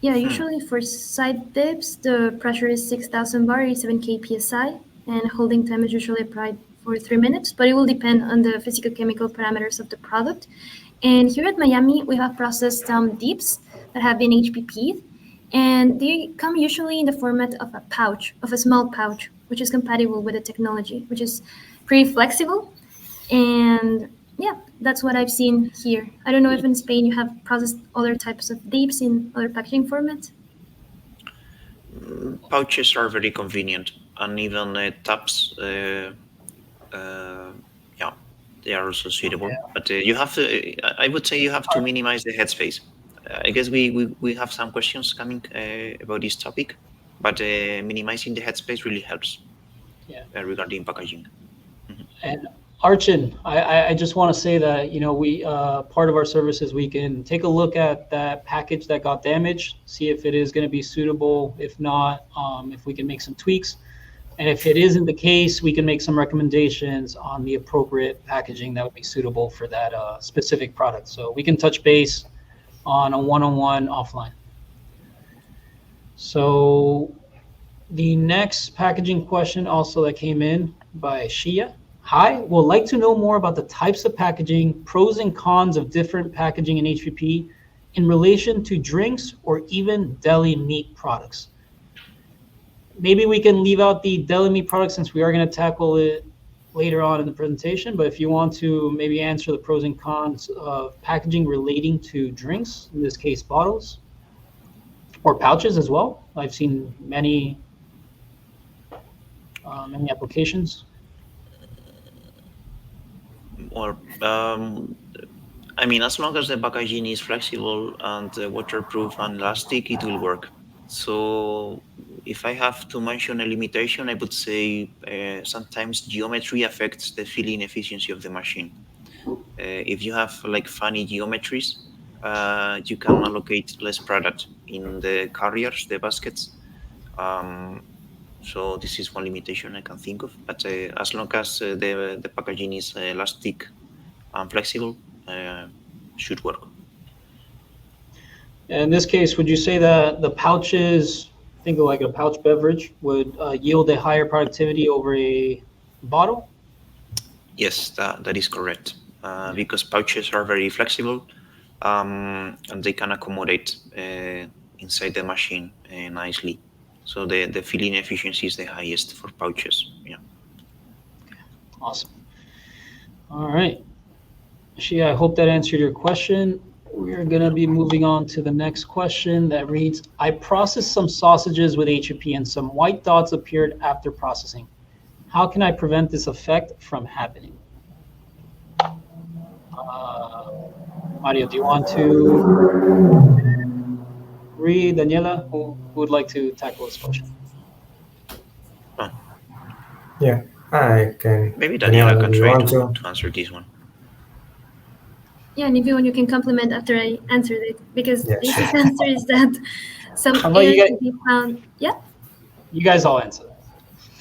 Yeah, usually for side dips, the pressure is 6,000 bar, 87 kpsi, and holding time is usually applied for 3 minutes, but it will depend on the physical-chemical parameters of the product. And here at Miami, we have processed some dips that have been HPP'd, and they come usually in the format of a pouch, of a small pouch, which is compatible with the technology, which is pretty flexible. And yeah, that's what I've seen here. I don't know if in Spain you have processed other types of dips in other packaging formats. Pouches are very convenient, and even tubs. Yeah, they are also suitable. But you have to, I would say you have to minimize the headspace. I guess we have some questions coming about this topic, but minimizing the headspace really helps regarding packaging. And Archon, I just want to say that, we part of our services, we can take a look at that package that got damaged, see if it is going to be suitable. If not, if we can make some tweaks. And if it isn't the case, we can make some recommendations on the appropriate packaging that would be suitable for that specific product. So we can touch base on a one-on-one offline. So the next packaging question also that came in by Shia. Hi, would like to know more about the types of packaging, pros and cons of different packaging in HPP in relation to drinks or even deli meat products. Maybe we can leave out the deli meat products since we are going to tackle it later on in the presentation, but if you want to maybe answer the pros and cons of packaging relating to drinks, in this case bottles, or pouches as well. I've seen many applications. Or I mean, as long as the packaging is flexible and waterproof and elastic, it will work. So if I have to mention a limitation, I would say sometimes geometry affects the filling efficiency of the machine. If you have like funny geometries, you can allocate less product in the carriers, the baskets. So this is one limitation I can think of. But as long as the packaging is elastic and flexible, should work. In this case, would you say that the pouches, think of like a pouch beverage, would yield a higher productivity over a bottle? Yes, that is correct. Because pouches are very flexible and they can accommodate inside the machine nicely. So the filling efficiency is the highest for pouches. Yeah. Awesome. All right. Shia, I hope that answered your question. We're going to be moving on to the next question that reads, I processed some sausages with HPP and some white dots appeared after processing. How can I prevent this effect from happening? Mario, do you want to read? Daniela, who would like to tackle this question? Yeah, I can. Maybe Daniela can do you try want to answer this one. Yeah, and if you want, you can complement after I answered it, because Yeah, the sure. easiest answer is that some How about you air guys- can be found. Yeah, You guys all answer.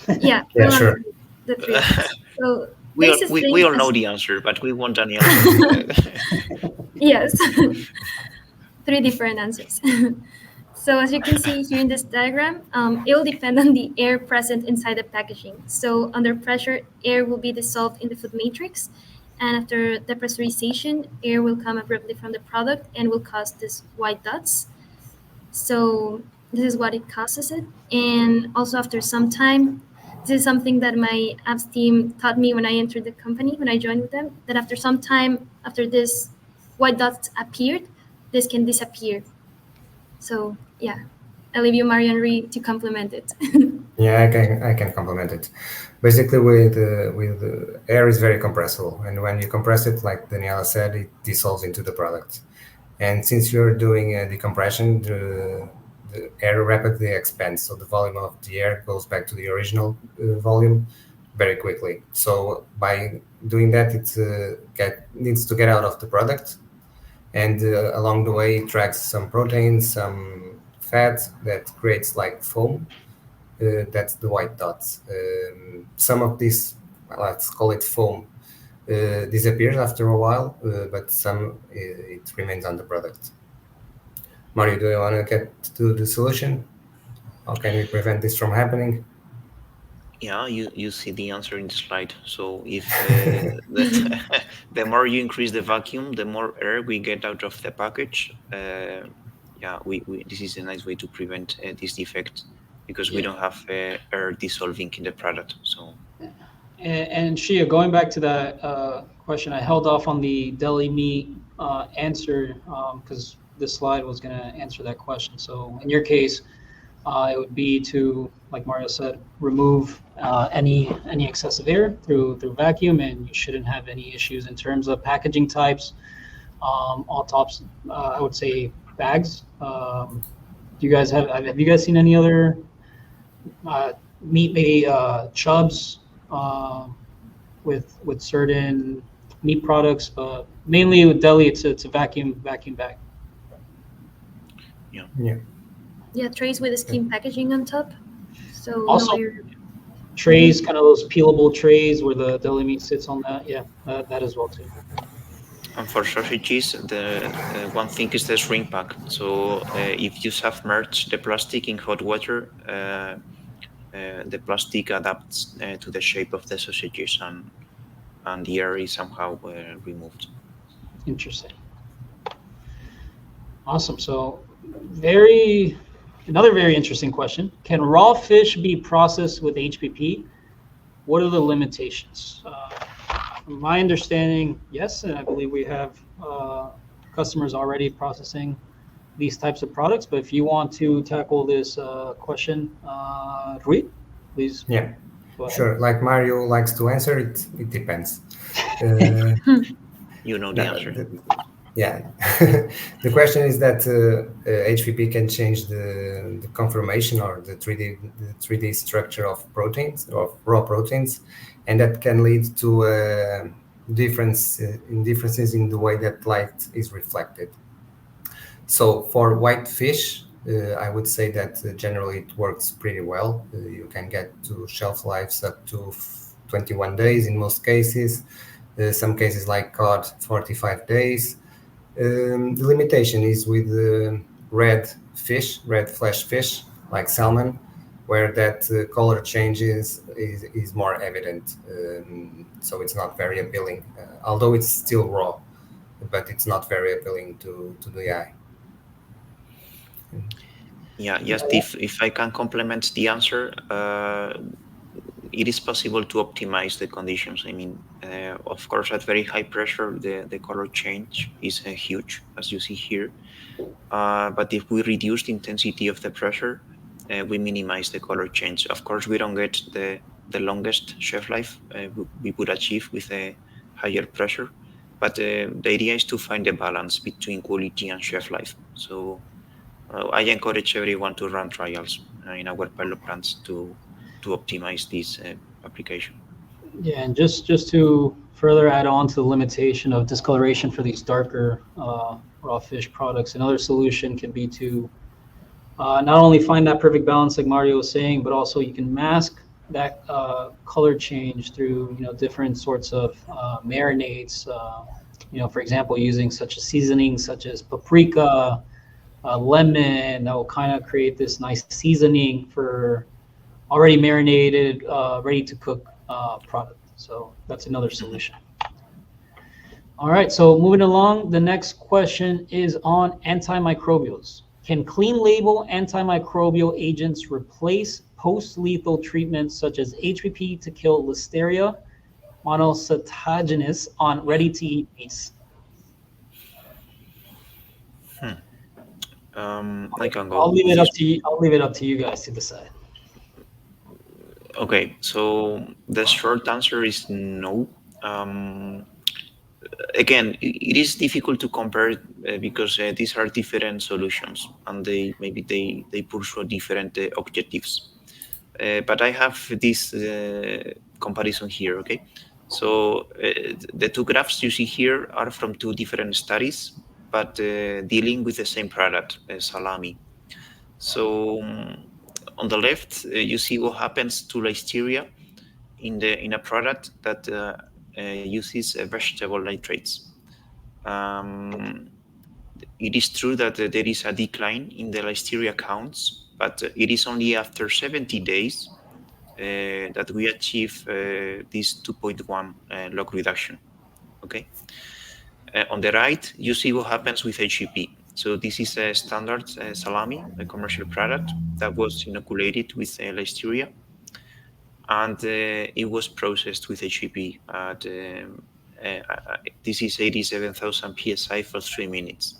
yeah, Yeah, we'll sure. answer the three of us. So We basically, all know the answer, but we want Daniela. yes, three different answers. So as you can see here in this diagram, it will depend on the air present inside the packaging. So under pressure, air will be dissolved in the food matrix. And after depressurization, air will come abruptly from the product and will cause these white dots. So this is what it causes it. And also after some time, this is something that my apps team taught me when I entered the company, when I joined with them, that after some time, after this white dots appeared, this can disappear. So yeah, I'll leave you, Mario and Ree, to complement it. Yeah, I can complement it. Basically, with air is very compressible, and when you compress it, like Daniela said, it dissolves into the product. And since you're doing a decompression, the air rapidly expands, so the volume of the air goes back to the original volume very quickly. So by doing that, it needs to get out of the product, and along the way, it tracks some proteins, some fat that creates like foam. That's the white dots. Some of this, let's call it foam, disappears after a while, but some it remains on the product. Mario, do you want to get to the solution? How can we prevent this from happening? Yeah, you see the answer in the slide. So if the more you increase the vacuum, the more air we get out of the package. Yeah, this is a nice way to prevent this defect, because we don't have air dissolving in the product. So. And Shia, going back to that question, I held off on the deli meat answer because this slide was going to answer that question. So in your case, It would be to, like Mario said, remove any excessive air through vacuum, and you shouldn't have any issues in terms of packaging types. All tops, I would say bags. Do you guys have you guys seen any other meat, maybe chubs with certain meat products, but mainly with deli, it's a vacuum bag. Yeah, trays with skin packaging on top. So Also, no air. trays, kind of those peelable trays where the deli meat sits on that. Yeah, that as well too. And for sausages, the one thing is the shrink pack. So if you submerge the plastic in hot water, the plastic adapts to the shape of the sausages, and the air is somehow removed. Interesting. Awesome. So, another very interesting question. Can raw fish be processed with HPP? What are the limitations? From my understanding, yes, and I believe we have customers already processing these types of products. But if you want to tackle this question, Rui, please. Yeah, go ahead. sure. Like Mario likes to answer, it depends. You know the answer. Yeah, the question is that HPP can change the conformation or the 3D structure of proteins, of raw proteins, and that can lead to differences in the way that light is reflected. So for white fish, I would say that generally it works pretty well. You can get to shelf lives up to 21 days in most cases. Some cases like cod, 45 days. The limitation is with red flesh fish like salmon, where that color changes is more evident. So it's not very appealing, although it's still raw, but it's not very appealing to the eye. Yeah, just if I can complement the answer, it is possible to optimize the conditions. I mean, of course, at very high pressure, the color change is huge, as you see here. But if we reduce the intensity of the pressure, we minimize the color change. Of course, we don't get the longest shelf life we would achieve with a higher pressure. But the idea is to find a balance between quality and shelf life. So I encourage everyone to run trials in our pilot plants to optimize this application. Yeah, and just to further add on to the limitation of discoloration for these darker raw fish products, another solution can be to not only find that perfect balance like Mario was saying, but also you can mask that color change through different sorts of marinades. For example, using such a seasoning such as paprika, lemon, that will kind of create this nice seasoning for already marinated, ready to cook product. So that's another solution. All right, so moving along, the next question is on antimicrobials. Can clean label antimicrobial agents replace post-lethal treatments such as HPP to kill Listeria monocytogenes on ready-to-eat meats? I can go. I'll leave it up to you. I'll leave it up to you guys to decide. Okay, so the short answer is no. Again, it is difficult to compare because these are different solutions and they pursue different objectives. But I have this comparison here, okay? So the two graphs you see here are from two different studies, but dealing with the same product, salami. So on the left, you see what happens to Listeria in a product that uses vegetable nitrates. It is true that there is a decline in the Listeria counts, but it is only after 70 days that we achieve this 2.1 log reduction. Okay. On the right, you see what happens with HPP. So this is a standard salami, a commercial product that was inoculated with Listeria, and it was processed with HPP at this is 87,000 psi for 3 minutes.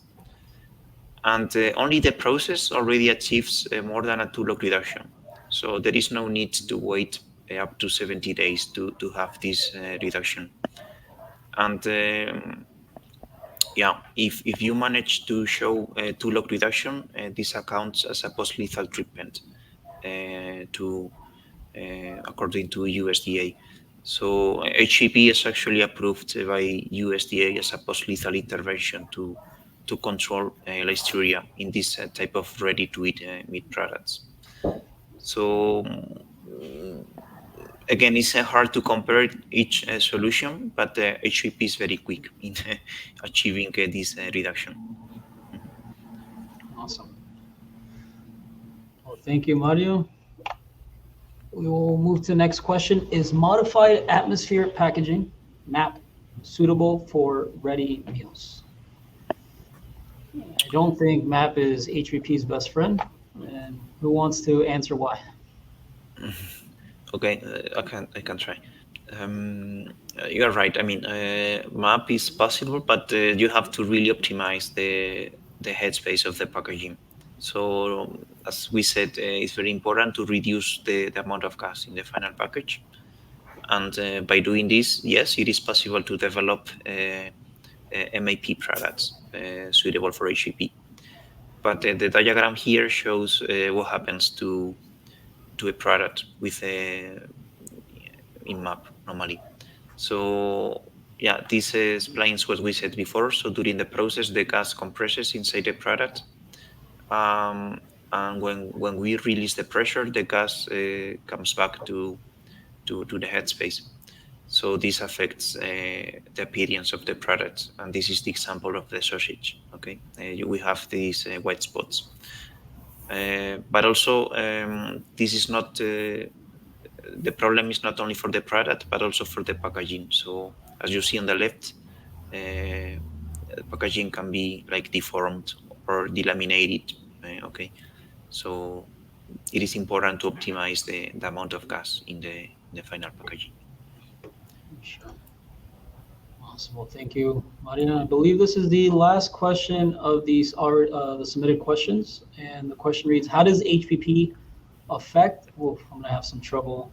And only the process already achieves more than a 2-log reduction. So there is no need to wait up to 70 days to have this reduction. And yeah, if you manage to show a 2-log reduction, this accounts as a post-lethal treatment according to USDA. So HPP is actually approved by USDA as a post-lethal intervention to control Listeria in this type of ready-to-eat meat products. So again, it's hard to compare each solution, but HPP is very quick in achieving this reduction. Awesome. Well, thank you, Mario. We will move to the next question. Is modified atmospheric packaging, MAP, suitable for ready meals? I don't think MAP is HPP's best friend. And who wants to answer why? Okay, I can try. You're right. I mean, MAP is possible, but you have to really optimize the headspace of the packaging. So as we said, it's very important to reduce the amount of gas in the final package. And by doing this, yes, it is possible to develop MAP products suitable for HPP. But the diagram here shows what happens to a product with in MAP normally. So yeah, this explains what we said before. So during the process, the gas compresses inside the product. And when we release the pressure, the gas comes back to the headspace. So this affects the appearance of the product, and this is the example of the sausage. Okay, we have these white spots, but also this is not the problem is not only for the product but also for the packaging. So as you see on the left, packaging can be like deformed or delaminated. Okay, so it is important to optimize the amount of gas in the final packaging. Sure. Awesome. Well, thank you, Marina. I believe this is the last question of these the submitted questions, and the question reads: how does HPP affect? I'm gonna have some trouble.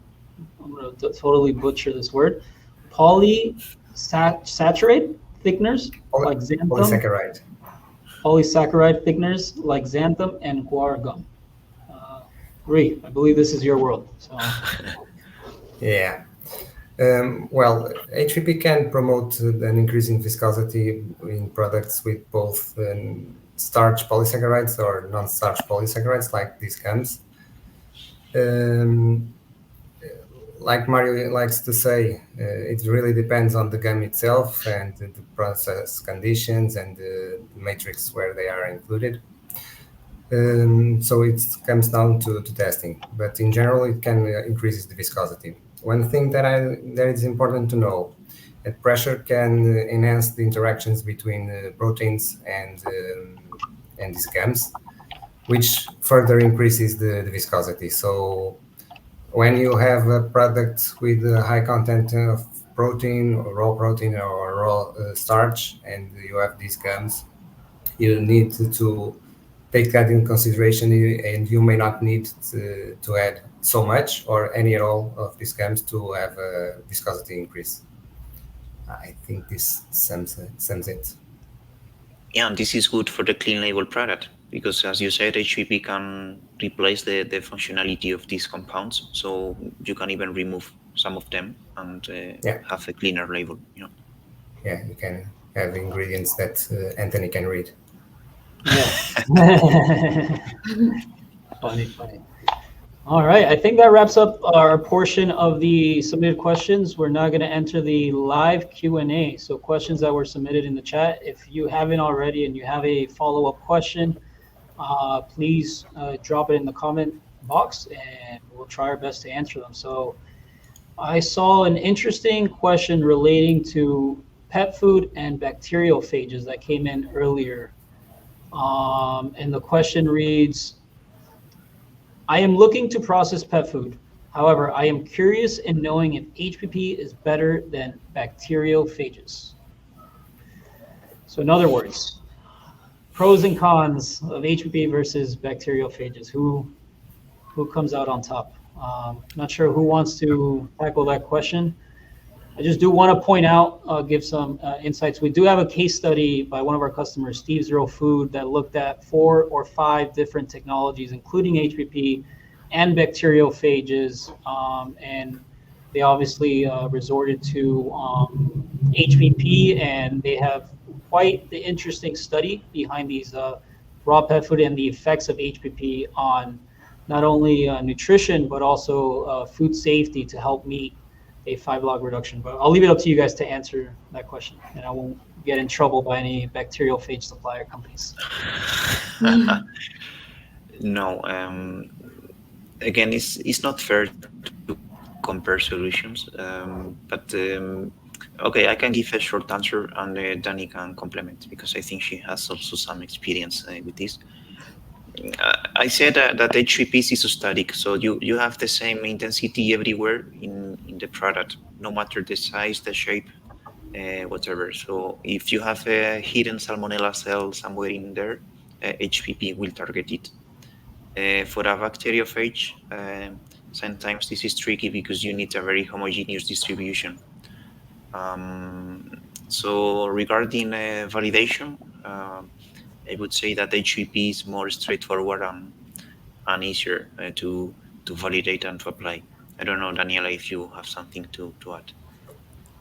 I'm gonna totally butcher this word. Polysaccharide thickeners like xanthan. Polysaccharide. Polysaccharide thickeners like xanthan and guar gum. Rui, I believe this is your world. So. Yeah. Well, HPP can promote an increase in viscosity in products with both starch polysaccharides or non-starch polysaccharides, like these gums. Like Mario likes to say, it really depends on the gum itself and the process conditions and the matrix where they are included. So it comes down to testing, but in general, it can increase the viscosity. One thing that is important to know, that pressure can enhance the interactions between proteins and these gums, which further increases the viscosity. So when you have a product with a high content of protein or raw starch, and you have these gums, you need to take that in consideration, and you may not need to add so much or any at all of these gums to have a viscosity increase. I think this sums it. Yeah, and this is good for the clean label product because, as you said, HPP can replace the functionality of these compounds, so you can even remove some of them and have a cleaner label. Yeah, you can have ingredients that Anthony can read. Yeah. Funny. All right, I think that wraps up our portion of the submitted questions. We're now going to enter the live Q&A. So questions that were submitted in the chat. If you haven't already and you have a follow-up question, please drop it in the comment box and we'll try our best to answer them. So I saw an interesting question relating to pet food and bacteriophages that came in earlier. And the question reads, I am looking to process pet food. However, I am curious in knowing if HPP is better than bacteriophages. So in other words, pros and cons of HPP versus bacteriophages. Who comes out on top? Not sure who wants to tackle that question. I just do want to point out, give some insights. We do have a case study by one of our customers, Steve Zero Food, that looked at 4 or 5 different technologies, including HPP and bacteriophages, and they obviously resorted to HPP, and they have quite the interesting study behind these raw pet food and the effects of HPP on not only nutrition, but also food safety to help meet a 5-log reduction. But I'll leave it up to you guys to answer that question, and I won't get in trouble by any bacteriophage supplier companies. No, again, it's not fair to compare solutions, but okay, I can give a short answer, and Danny can complement because I think she has also some experience with this. I said that HPP is isostatic, so you have the same intensity everywhere in the product, no matter the size, the shape, whatever. So if you have a hidden salmonella cell somewhere in there, HPP will target it. For a bacteriophage, sometimes this is tricky because you need a very homogeneous distribution. So regarding validation, I would say that HPP is more straightforward and easier to validate and to apply. I don't know, Daniela, if you have something to add.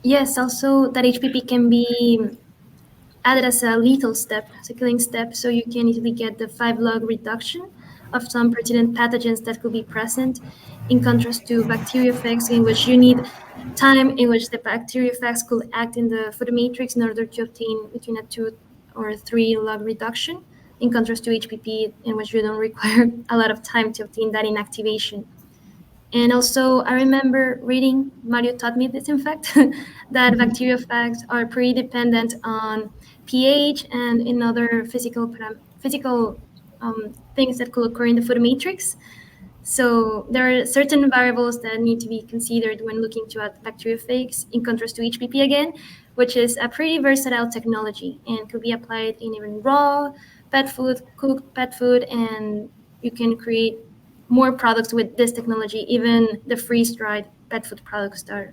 Yes, also that HPP can be added as a lethal step, as a killing step, so you can easily get the 5-log reduction of some pertinent pathogens that could be present, in contrast to bacteriophages, in which you need time in which the bacteriophages could act in the food matrix in order to obtain between a 2 or 3-log reduction, in contrast to HPP, in which you don't require a lot of time to obtain that inactivation. And also, I remember reading, Mario taught me this, in fact, that bacteriophages are pretty dependent on pH and in other physical things that could occur in the food matrix. So there are certain variables that need to be considered when looking to add bacteriophages, in contrast to HPP again, which is a pretty versatile technology and could be applied in even raw pet food, cooked pet food, and you can create more products with this technology, even the freeze-dried pet food products that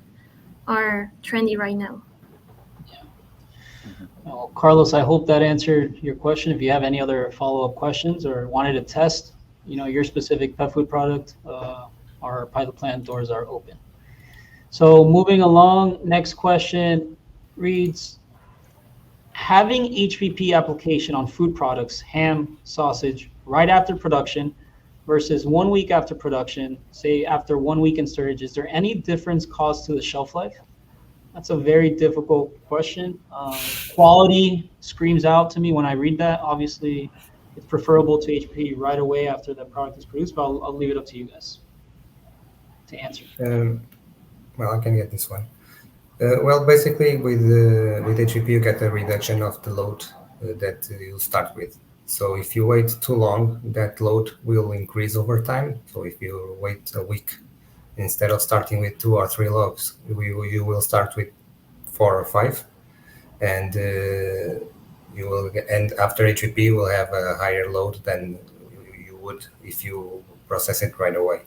are trendy right now. Yeah. Well, Carlos, I hope that answered your question. If you have any other follow-up questions or wanted to test, your specific pet food product, our pilot plant doors are open. So moving along, next question reads, having HPP application on food products, ham, sausage, right after production versus 1 week after production, say after 1 week in storage, is there any difference caused to the shelf life? That's a very difficult question. Quality screams out to me when I read that. Obviously, it's preferable to HPP right away after the product is produced, but I'll leave it up to you guys to answer. Well, I can get this one. Well, basically, with HPP, you get a reduction of the load that you start with. So if you wait too long, that load will increase over time. So if you wait a week, instead of starting with 2 or 3 logs, you will start with 4 or 5, and you will and after HPP you will have a higher load than you would if you process it right away.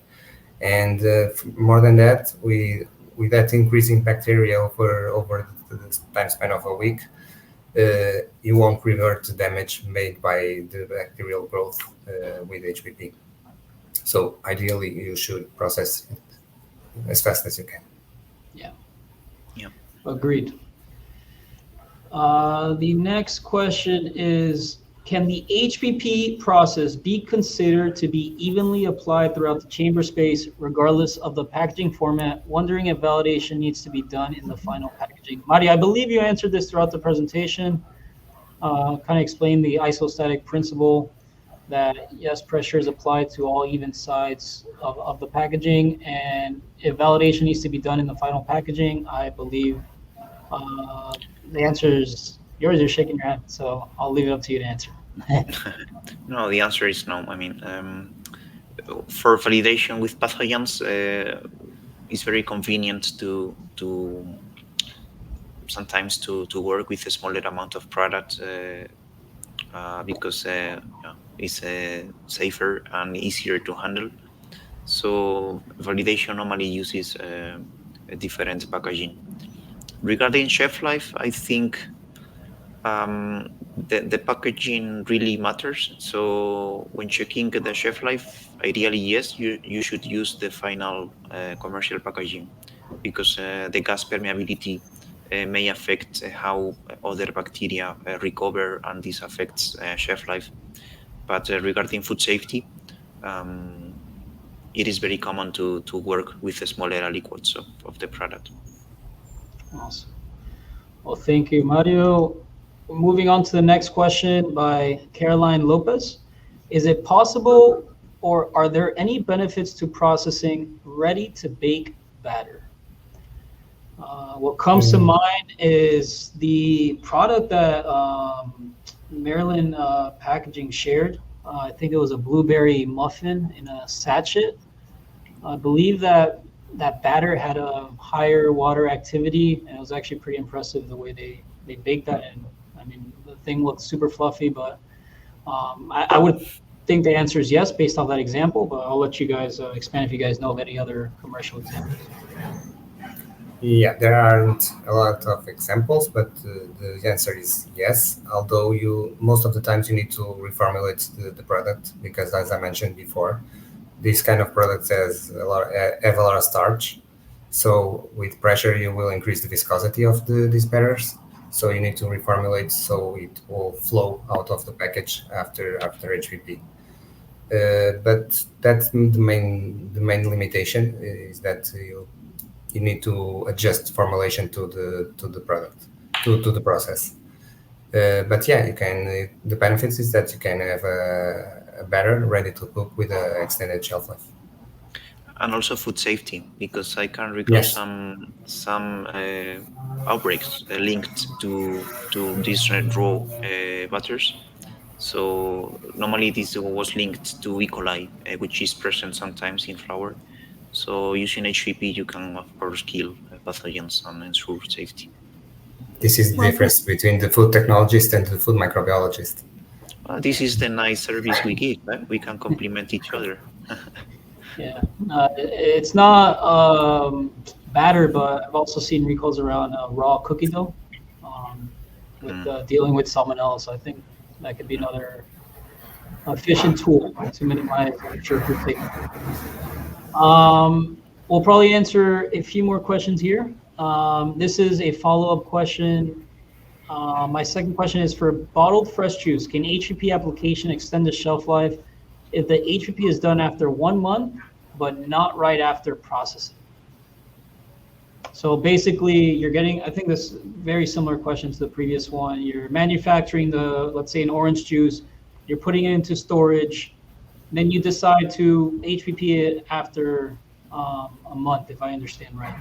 And more than that, with that increasing bacteria over the time span of a week, you won't revert the damage made by the bacterial growth with HPP. So ideally, you should process it as fast as you can. Yeah. Yeah. Agreed. The next question is, can the HPP process be considered to be evenly applied throughout the chamber space, regardless of the packaging format? Wondering if validation needs to be done in the final packaging. Mari, I believe you answered this throughout the presentation. Kind of explained the isostatic principle that, yes, pressure is applied to all even sides of the packaging. And if validation needs to be done in the final packaging, I believe the answer is yours. You're shaking your head, so I'll leave it up to you to answer. No, the answer is no. I mean, for validation with pathogens, it's very convenient to sometimes to work with a smaller amount of product because it's safer and easier to handle. So validation normally uses a different packaging. Regarding shelf life, I think the packaging really matters. So when checking the shelf life, ideally, yes, you should use the final commercial packaging, because the gas permeability may affect how other bacteria recover, and this affects shelf life. But regarding food safety, it is very common to work with the smaller liquids of the product. Awesome. Well, thank you, Mario. Moving on to the next question by Caroline Lopez. Is it possible, or are there any benefits to processing ready-to-bake batter? What comes to mind is the product that Maryland Packaging shared. I think it was a blueberry muffin in a sachet. I believe that batter had a higher water activity, and it was actually pretty impressive the way they baked that. And I mean, the thing looked super fluffy, but I would think the answer is yes based off that example, but I'll let you guys expand if you guys know of any other commercial examples. Yeah, there aren't a lot of examples, but the answer is yes. Although most of the times you need to reformulate the product, because as I mentioned before, this kind of products have a lot of starch. So with pressure, you will increase the viscosity of these batters. So you need to reformulate so it will flow out of the package after HPP. But that's the main limitation, is that you need to adjust formulation to the product, to the process. But yeah, you can. The benefits is that you can have a batter ready to cook with an extended shelf life. And also food safety, because I can recall Yes. some outbreaks linked to these raw batters. So normally this was linked to E. coli, which is present sometimes in flour. So using HPP, you can of course kill pathogens and ensure safety. This is the difference between the food technologist and the food microbiologist. This is the nice service we give, right? We can complement each other. Yeah, it's not batter, but I've also seen recalls around raw cookie dough with dealing with salmonella. So I think that could be another efficient tool to minimize future food safety. We'll probably answer a few more questions here. This is a follow-up question. My second question is for bottled fresh juice. Can HPP application extend the shelf life if the HPP is done after 1 month, but not right after processing? So basically, you're getting, I think this very similar question to the previous one. You're manufacturing let's say an orange juice, you're putting it into storage, then you decide to HPP it after a month, if I understand right.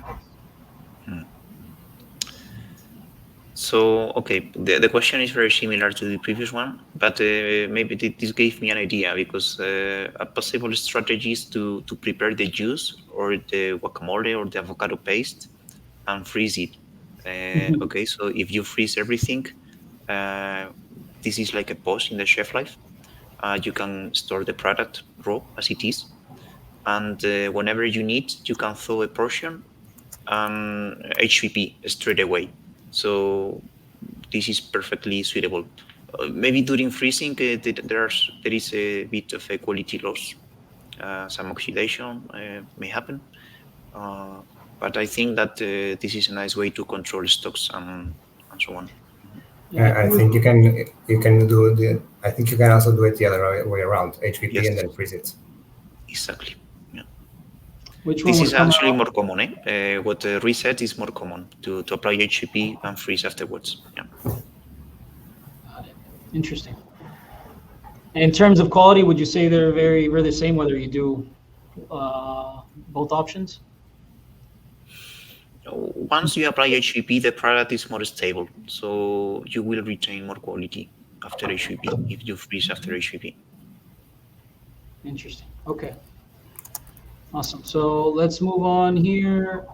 So, okay, the question is very similar to the previous one, but maybe this gave me an idea, because a possible strategy is to prepare the juice or the guacamole or the avocado paste and freeze it. Okay, so if you freeze everything, this is like a pause in the shelf life. You can store the product raw as it is, and whenever you need, you can thaw a portion and HPP straight away. So this is perfectly suitable. Maybe during freezing, there is a bit of a quality loss. Some oxidation may happen, but I think that this is a nice way to control stocks and so on. I think you can do I think you can also do it the other way around, HPP Yes. and then freeze it. Exactly. Yeah. Which one This would is come actually out? more common. What reset is more common to apply HPP and freeze afterwards. Yeah. Got it. Interesting. And in terms of quality, would you say they're very the same whether you do both options? Once you apply HPP, the product is more stable, so you will retain more quality after HPP if you freeze after HPP. Interesting. Okay. Awesome. So let's move on here.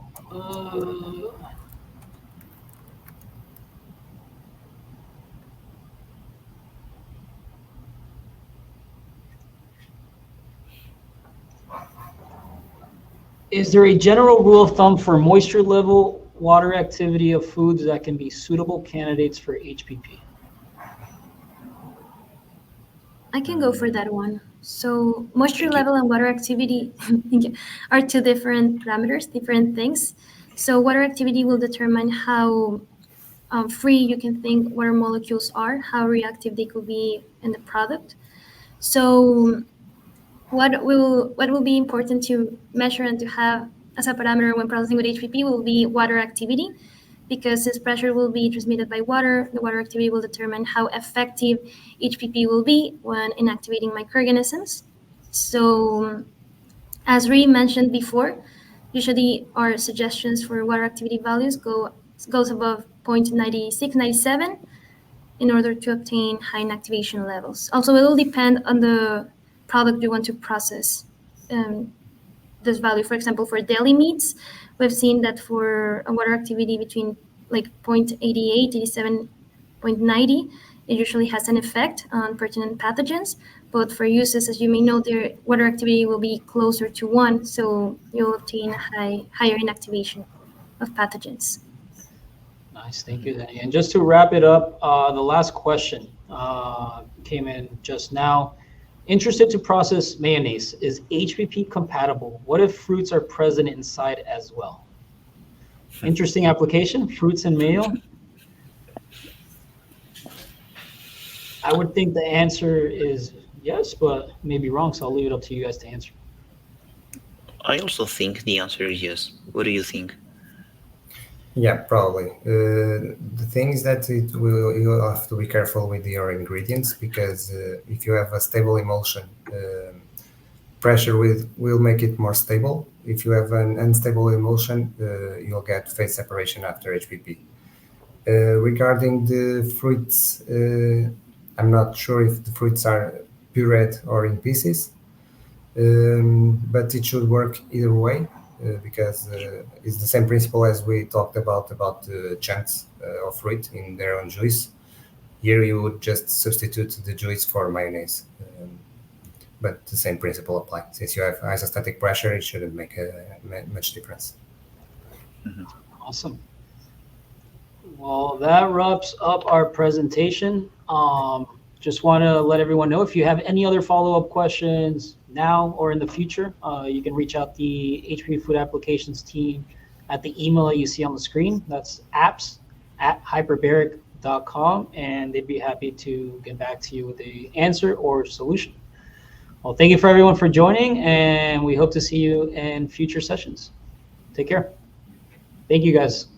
Is there a general rule of thumb for moisture level, water activity of foods that can be suitable candidates for HPP? I can go for that one. So moisture Thank you. level and water activity are two different parameters, different things. So water activity will determine how free you can think water molecules are, how reactive they could be in the product. So what will be important to measure and to have as a parameter when processing with HPP will be water activity, because this pressure will be transmitted by water. The water activity will determine how effective HPP will be when inactivating microorganisms. So as Ree mentioned before, usually our suggestions for water activity values goes above 0.96, 97 in order to obtain high inactivation levels. Also, it will depend on the product you want to process. This value, for example, for deli meats, we've seen that for a water activity between like 0.88, 87.90, it usually has an effect on pertinent pathogens. But for uses, as you may know, their water activity will be closer to 1, so you'll obtain higher inactivation of pathogens. Nice, thank you, Danny. And just to wrap it up, the last question came in just now. Interested to process mayonnaise. Is HPP compatible? What if fruits are present inside as well? Interesting application, fruits and mayo. I would think the answer is yes, but maybe wrong, so I'll leave it up to you guys to answer. I also think the answer is yes. What do you think? Yeah, probably. The thing is that you'll have to be careful with your ingredients, because if you have a stable emulsion, pressure will make it more stable. If you have an unstable emulsion, you'll get phase separation after HPP. Regarding the fruits, I'm not sure if the fruits are pureed or in pieces, but it should work either way. Because it's the same principle as we talked about chunks of fruit in their own juice. Here you would just substitute the juice for mayonnaise, but the same principle applies. Since you have isostatic pressure, it shouldn't make much difference. Mm-hmm. Awesome. Well, that wraps up our presentation. Just want to let everyone know, if you have any other follow-up questions now or in the future, you can reach out the HPP Food Applications team at the email that you see on the screen. That's apps@hiperbaric.com, and they'd be happy to get back to you with the answer or solution. Well, thank you for everyone for joining, and we hope to see you in future sessions. Take care. Thank you, guys.